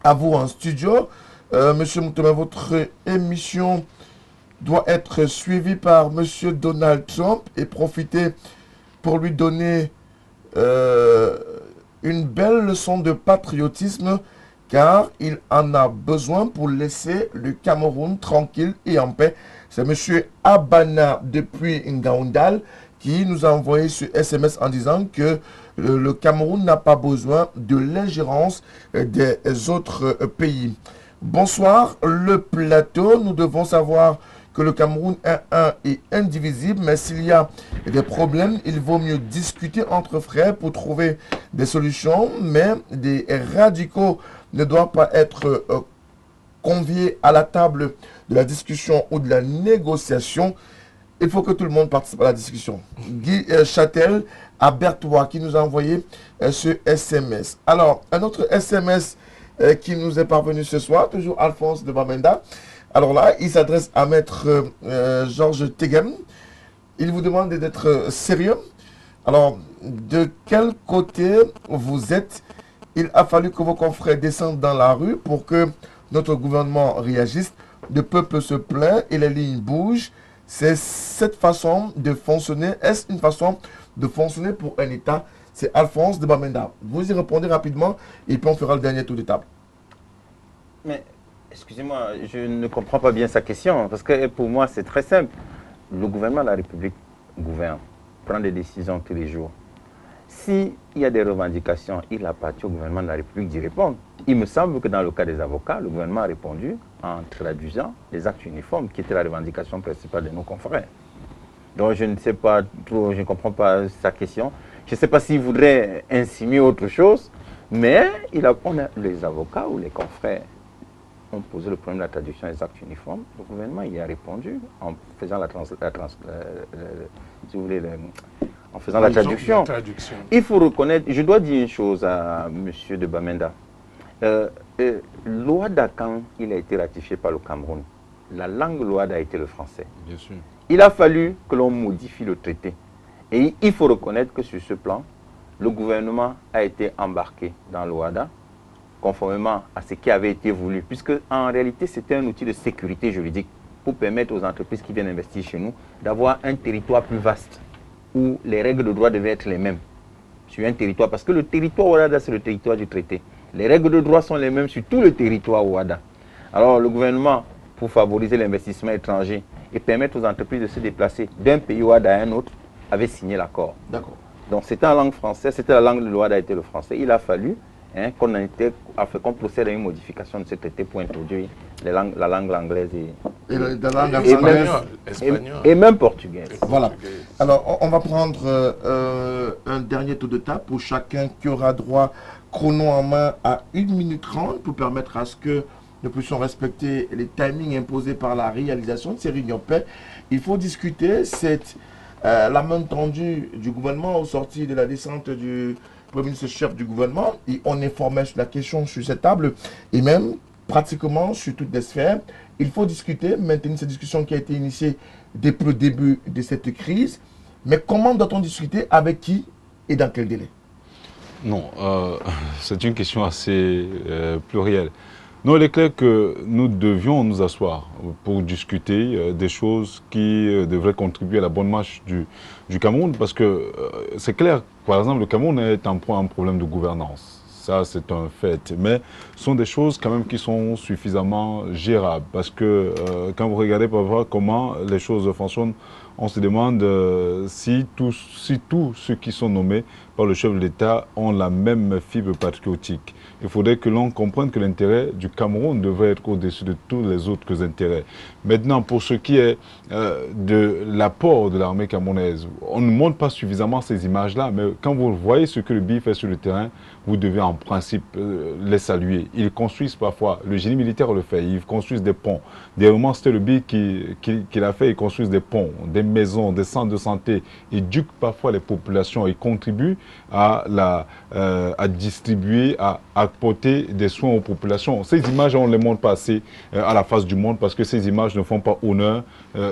à vous en studio. Monsieur Moutouma, votre émission doit être suivie par Monsieur Donald Trump et profiter pour lui donner une belle leçon de patriotisme car il en a besoin pour laisser le Cameroun tranquille et en paix. C'est Monsieur Abana depuis Ngaoundal qui nous a envoyé ce SMS en disant que le Cameroun n'a pas besoin de l'ingérence des autres pays. Bonsoir, le plateau. Nous devons savoir que le Cameroun est un et indivisible, mais s'il y a des problèmes, il vaut mieux discuter entre frères pour trouver des solutions, mais des radicaux ne doivent pas être conviés à la table de la discussion ou de la négociation. Il faut que tout le monde participe à la discussion. Guy Châtel à Berthois qui nous a envoyé ce SMS. Alors, un autre SMS qui nous est parvenu ce soir, toujours Alphonse de Bamenda. Alors là, il s'adresse à maître Georges Tegem. Il vous demande d'être sérieux. Alors, de quel côté vous êtes? Il a fallu que vos confrères descendent dans la rue pour que notre gouvernement réagisse. Le peuple se plaint et les lignes bougent. C'est cette façon de fonctionner. Est-ce une façon de fonctionner pour un État? C'est Alphonse de Bamenda. Vous y répondez rapidement et puis on fera le dernier tour de table. Mais, excusez-moi, je ne comprends pas bien sa question, parce que pour moi, c'est très simple. Le gouvernement de la République gouverne, prend des décisions tous les jours. S'il y a des revendications, il appartient au gouvernement de la République d'y répondre. Il me semble que dans le cas des avocats, le gouvernement a répondu en traduisant les actes uniformes, qui était la revendication principale de nos confrères. Donc je ne sais pas trop, je ne comprends pas sa question. Je ne sais pas s'il voudrait insinuer autre chose, mais on a les avocats ou les confrères ont posé le problème de la traduction des actes uniformes. Le gouvernement y a répondu en faisant la traduction. Il faut reconnaître, je dois dire une chose à M. de Bamenda. L'OADA, quand il a été ratifié par le Cameroun, la langue l'OADA a été le français. Bien sûr. Il a fallu que l'on modifie le traité. Et il faut reconnaître que sur ce plan, le gouvernement a été embarqué dans l'OADA, conformément à ce qui avait été voulu, puisque en réalité c'était un outil de sécurité juridique pour permettre aux entreprises qui viennent investir chez nous d'avoir un territoire plus vaste, où les règles de droit devaient être les mêmes sur un territoire, parce que le territoire OADA c'est le territoire du traité. Les règles de droit sont les mêmes sur tout le territoire OADA. Alors le gouvernement, pour favoriser l'investissement étranger et permettre aux entreprises de se déplacer d'un pays OADA à un autre, avait signé l'accord. D'accord. Donc c'était en langue française, c'était la langue de l'OADA était le français. Il a fallu qu'on procède à une modification de ce traité pour introduire la langue anglaise et même portugaise. Voilà. Alors, on va prendre un dernier tour de table pour chacun qui aura droit chrono en main à 1 minute 30 pour permettre à ce que nous puissions respecter les timings imposés par la réalisation de ces réunions paix. Il faut discuter la main tendue du gouvernement au sorti de la descente du Premier ministre chef du gouvernement, et on est formé sur la question sur cette table et même pratiquement sur toutes les sphères. Il faut discuter, maintenir cette discussion qui a été initiée depuis le début de cette crise. Mais comment doit-on discuter, avec qui et dans quel délai? Non, c'est une question assez plurielle. Non, il est clair que nous devions nous asseoir pour discuter des choses qui devraient contribuer à la bonne marche du Cameroun, parce que c'est clair, par exemple, le Cameroun est un problème de gouvernance. ça c'est un fait. Mais ce sont des choses quand même qui sont suffisamment gérables. Parce que quand vous regardez parfois comment les choses fonctionnent, on se demande si tous ceux qui sont nommés par le chef de l'État ont la même fibre patriotique. Il faudrait que l'on comprenne que l'intérêt du Cameroun devrait être au-dessus de tous les autres intérêts. Maintenant, pour ce qui est de l'apport de l'armée camerounaise, on ne montre pas suffisamment ces images-là, mais quand vous voyez ce que le BI fait sur le terrain, vous devez en principe les saluer. Ils construisent parfois, le génie militaire le fait, ils construisent des ponts. Des moments, c'était le BI qui l'a fait, ils construisent des ponts, des maisons, des centres de santé. Ils éduquent parfois les populations, ils contribuent à distribuer, à apporter des soins aux populations. Ces images, on ne les montre pas assez à la face du monde parce que ces images ne font pas honneur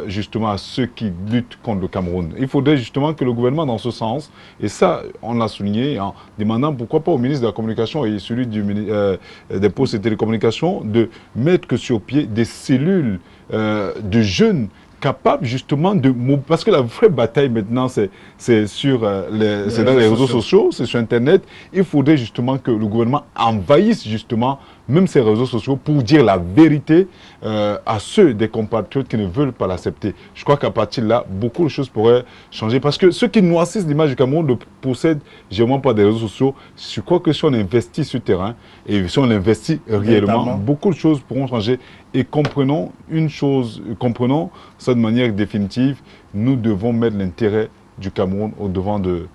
justement à ceux qui luttent contre le Cameroun. Il faudrait justement que le gouvernement, dans ce sens, et ça, on l'a souligné en demandant pourquoi pas au ministre de la Communication et celui des Postes et Télécommunications de mettre sur pied des cellules de jeunes capables justement de... Parce que la vraie bataille maintenant, c'est dans les réseaux sociaux, c'est sur Internet. Il faudrait justement que le gouvernement envahisse justement même ces réseaux sociaux pour dire la vérité à ceux des compatriotes qui ne veulent pas l'accepter. Je crois qu'à partir de là, beaucoup de choses pourraient changer. Parce que ceux qui noircissent l'image du Cameroun ne possèdent généralement pas des réseaux sociaux. Je crois que si on investit sur le terrain et si on investit réellement, beaucoup de choses pourront changer. Et comprenons une chose, comprenons ça de manière définitive, nous devons mettre l'intérêt du Cameroun au devant de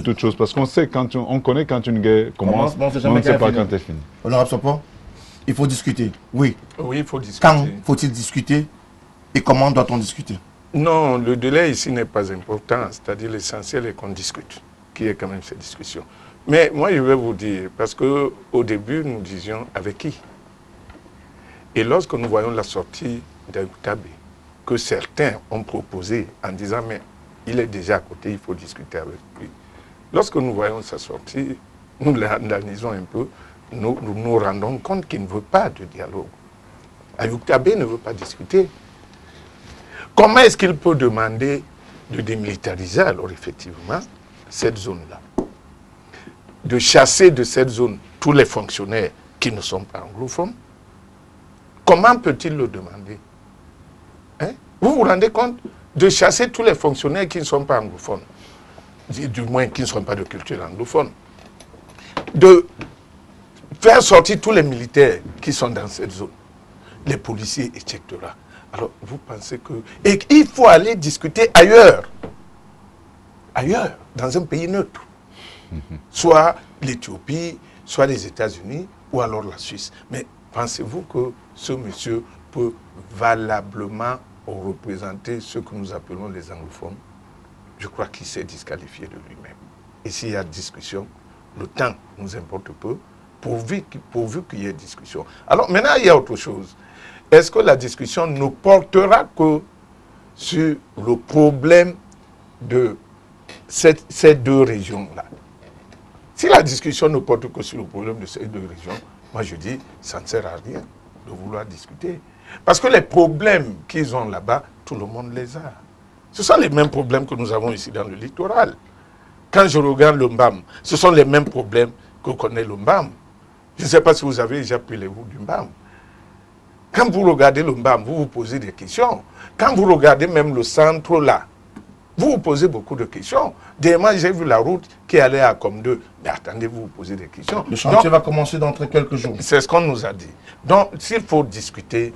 toute chose. Parce qu'on sait, on connaît quand une guerre commence, mais on ne sait pas quand elle finit. Honorable Sopor, il faut discuter. Oui. Oui, il faut discuter. Quand faut-il discuter et comment doit-on discuter? Non, le délai ici n'est pas important. C'est-à-dire l'essentiel est qu'on discute, qu'il y ait quand même cette discussion. Mais moi, je vais vous dire, parce qu'au début, nous disions avec qui? Et lorsque nous voyons la sortie d'Ayoub-Tabé, que certains ont proposé en disant, mais il est déjà à côté, il faut discuter avec lui. Lorsque nous voyons sa sortie, nous l'analysons un peu, nous nous rendons compte qu'il ne veut pas de dialogue. Ayoub-Tabé ne veut pas discuter. Comment est-ce qu'il peut demander de démilitariser alors effectivement cette zone-là? De chasser de cette zone tous les fonctionnaires qui ne sont pas anglophones? Comment peut-il le demander? Hein? Vous vous rendez compte de chasser tous les fonctionnaires qui ne sont pas anglophones, du moins qui ne sont pas de culture anglophone, de faire sortir tous les militaires qui sont dans cette zone, les policiers, etc. Alors, vous pensez que... Et il faut aller discuter ailleurs, dans un pays neutre, soit l'Éthiopie, soit les États-Unis, ou alors la Suisse. Mais pensez-vous que ce monsieur peut valablement représenter ce que nous appelons les anglophones? Je crois qu'il s'est disqualifié de lui-même. Et s'il y a discussion, le temps nous importe peu, pourvu qu'il y ait discussion. Alors maintenant, il y a autre chose. Est-ce que la discussion ne portera que sur le problème de ces deux régions-là? Si la discussion ne porte que sur le problème de ces deux régions, moi je dis, ça ne sert à rien de vouloir discuter. Parce que les problèmes qu'ils ont là-bas, tout le monde les a. Ce sont les mêmes problèmes que nous avons ici dans le littoral. Quand je regarde le Mbam, ce sont les mêmes problèmes que connaît le Mbam. Je ne sais pas si vous avez déjà pris les routes du Mbam. Quand vous regardez le Mbam, vous vous posez des questions. Quand vous regardez même le centre là, vous vous posez beaucoup de questions. Dernièrement, j'ai vu la route qui allait à Comme2. Mais attendez, vous vous posez des questions. Le chantier va commencer dans quelques jours. C'est ce qu'on nous a dit. Donc, s'il faut discuter,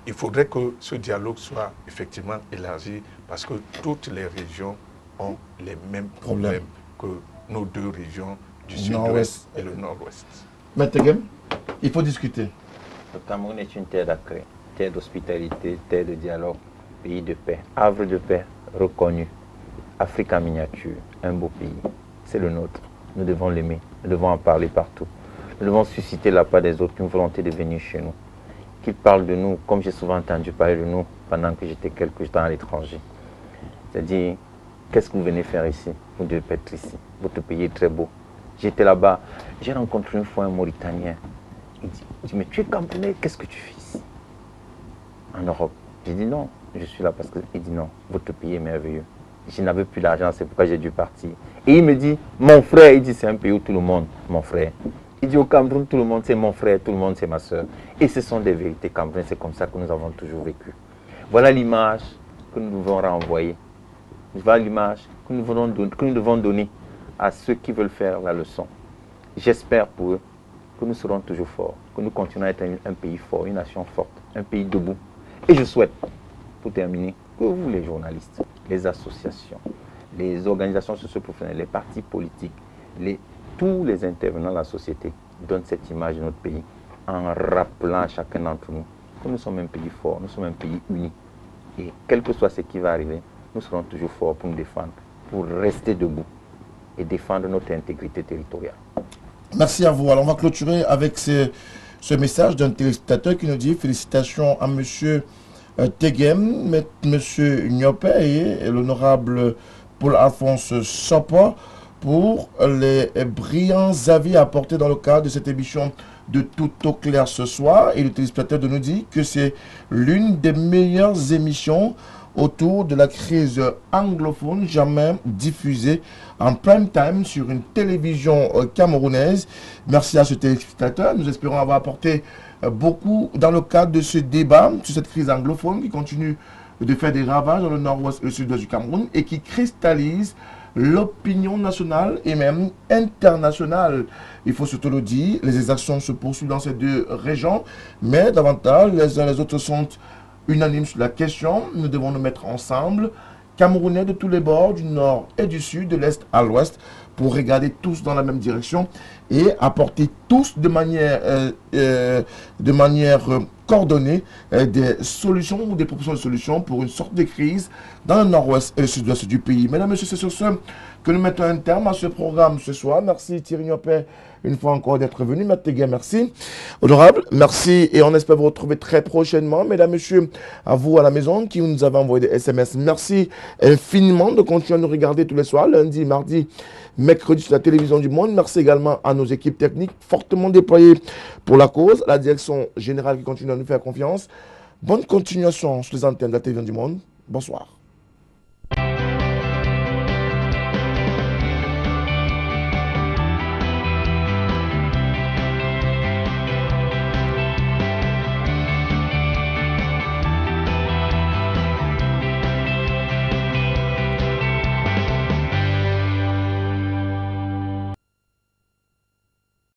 il faudrait que ce dialogue soit effectivement élargi parce que toutes les régions ont les mêmes problèmes que nos deux régions du sud-ouest et le nord-ouest. Maître Guem, il faut discuter. Le Cameroun est une terre d'accueil, terre d'hospitalité, terre de dialogue, pays de paix, havre de paix reconnu. Afrique en miniature, un beau pays, c'est le nôtre. Nous devons l'aimer, nous devons en parler partout. Nous devons susciter de la part des autres une volonté de venir chez nous. Qu'ils parlent de nous, comme j'ai souvent entendu parler de nous pendant que j'étais quelque temps à l'étranger. C'est-à-dire, qu'est-ce que vous venez faire ici? Vous devez pas être ici. Votre pays est très beau. J'étais là-bas, j'ai rencontré une fois un Mauritanien. Il dit, mais tu es camerounais, qu'est-ce que tu fais ici? En Europe. J'ai dit non, je suis là parce que... Il dit non, votre pays est merveilleux. Je n'avais plus d'argent, c'est pourquoi j'ai dû partir. Et il me dit, mon frère, il dit c'est un pays où tout le monde, mon frère, Il dit au Cameroun, tout le monde c'est mon frère, tout le monde c'est ma soeur. Et ce sont des vérités camerounaises, c'est comme ça que nous avons toujours vécu. Voilà l'image que nous devons renvoyer. Voilà l'image que nous devons donner à ceux qui veulent faire la leçon. J'espère pour eux que nous serons toujours forts, que nous continuerons à être un pays fort, une nation forte, un pays debout. Et je souhaite, pour terminer, que vous les journalistes, les associations, les organisations socio-professionnelles, les partis politiques, tous les intervenants de la société donnent cette image de notre pays en rappelant à chacun d'entre nous que nous sommes un pays fort, nous sommes un pays uni. Et quel que soit ce qui va arriver, nous serons toujours forts pour nous défendre, pour rester debout et défendre notre intégrité territoriale. Merci à vous. Alors on va clôturer avec ce message d'un téléspectateur qui nous dit félicitations à M. Tegem, M. Nyopé et l'honorable Paul-Alphonse Sopa pour les brillants avis apportés dans le cadre de cette émission de Tout au clair ce soir. Et le téléspectateur nous dit que c'est l'une des meilleures émissions autour de la crise anglophone jamais diffusée en prime time sur une télévision camerounaise. Merci à ce téléspectateur. Nous espérons avoir apporté beaucoup dans le cadre de ce débat sur cette crise anglophone qui continue de faire des ravages dans le nord-ouest et le sud-ouest du Cameroun et qui cristallise l'opinion nationale et même internationale. Il faut surtout le dire, les exactions se poursuivent dans ces deux régions, mais davantage, les uns les autres sont unanimes sur la question. Nous devons nous mettre ensemble, Camerounais de tous les bords, du nord et du sud, de l'est à l'ouest, pour regarder tous dans la même direction et apporter tous de manière coordonnée des solutions ou des propositions de solutions pour une sorte de crise dans le nord-ouest et le sud-ouest du pays. Mesdames et messieurs, c'est sur ce que nous mettons un terme à ce programme ce soir. Merci Thierry Nyopé une fois encore d'être venu. Maître Teguin, merci. Honorable, merci et on espère vous retrouver très prochainement. Mesdames et messieurs, à vous à la maison qui nous avez envoyé des SMS, merci infiniment de continuer à nous regarder tous les soirs, lundi, mardi, mercredi sur la télévision du Monde. Merci également à nos équipes techniques fortement déployées pour la cause, à la direction générale qui continue à nous faire confiance. Bonne continuation sur les antennes de la télévision du Monde. Bonsoir.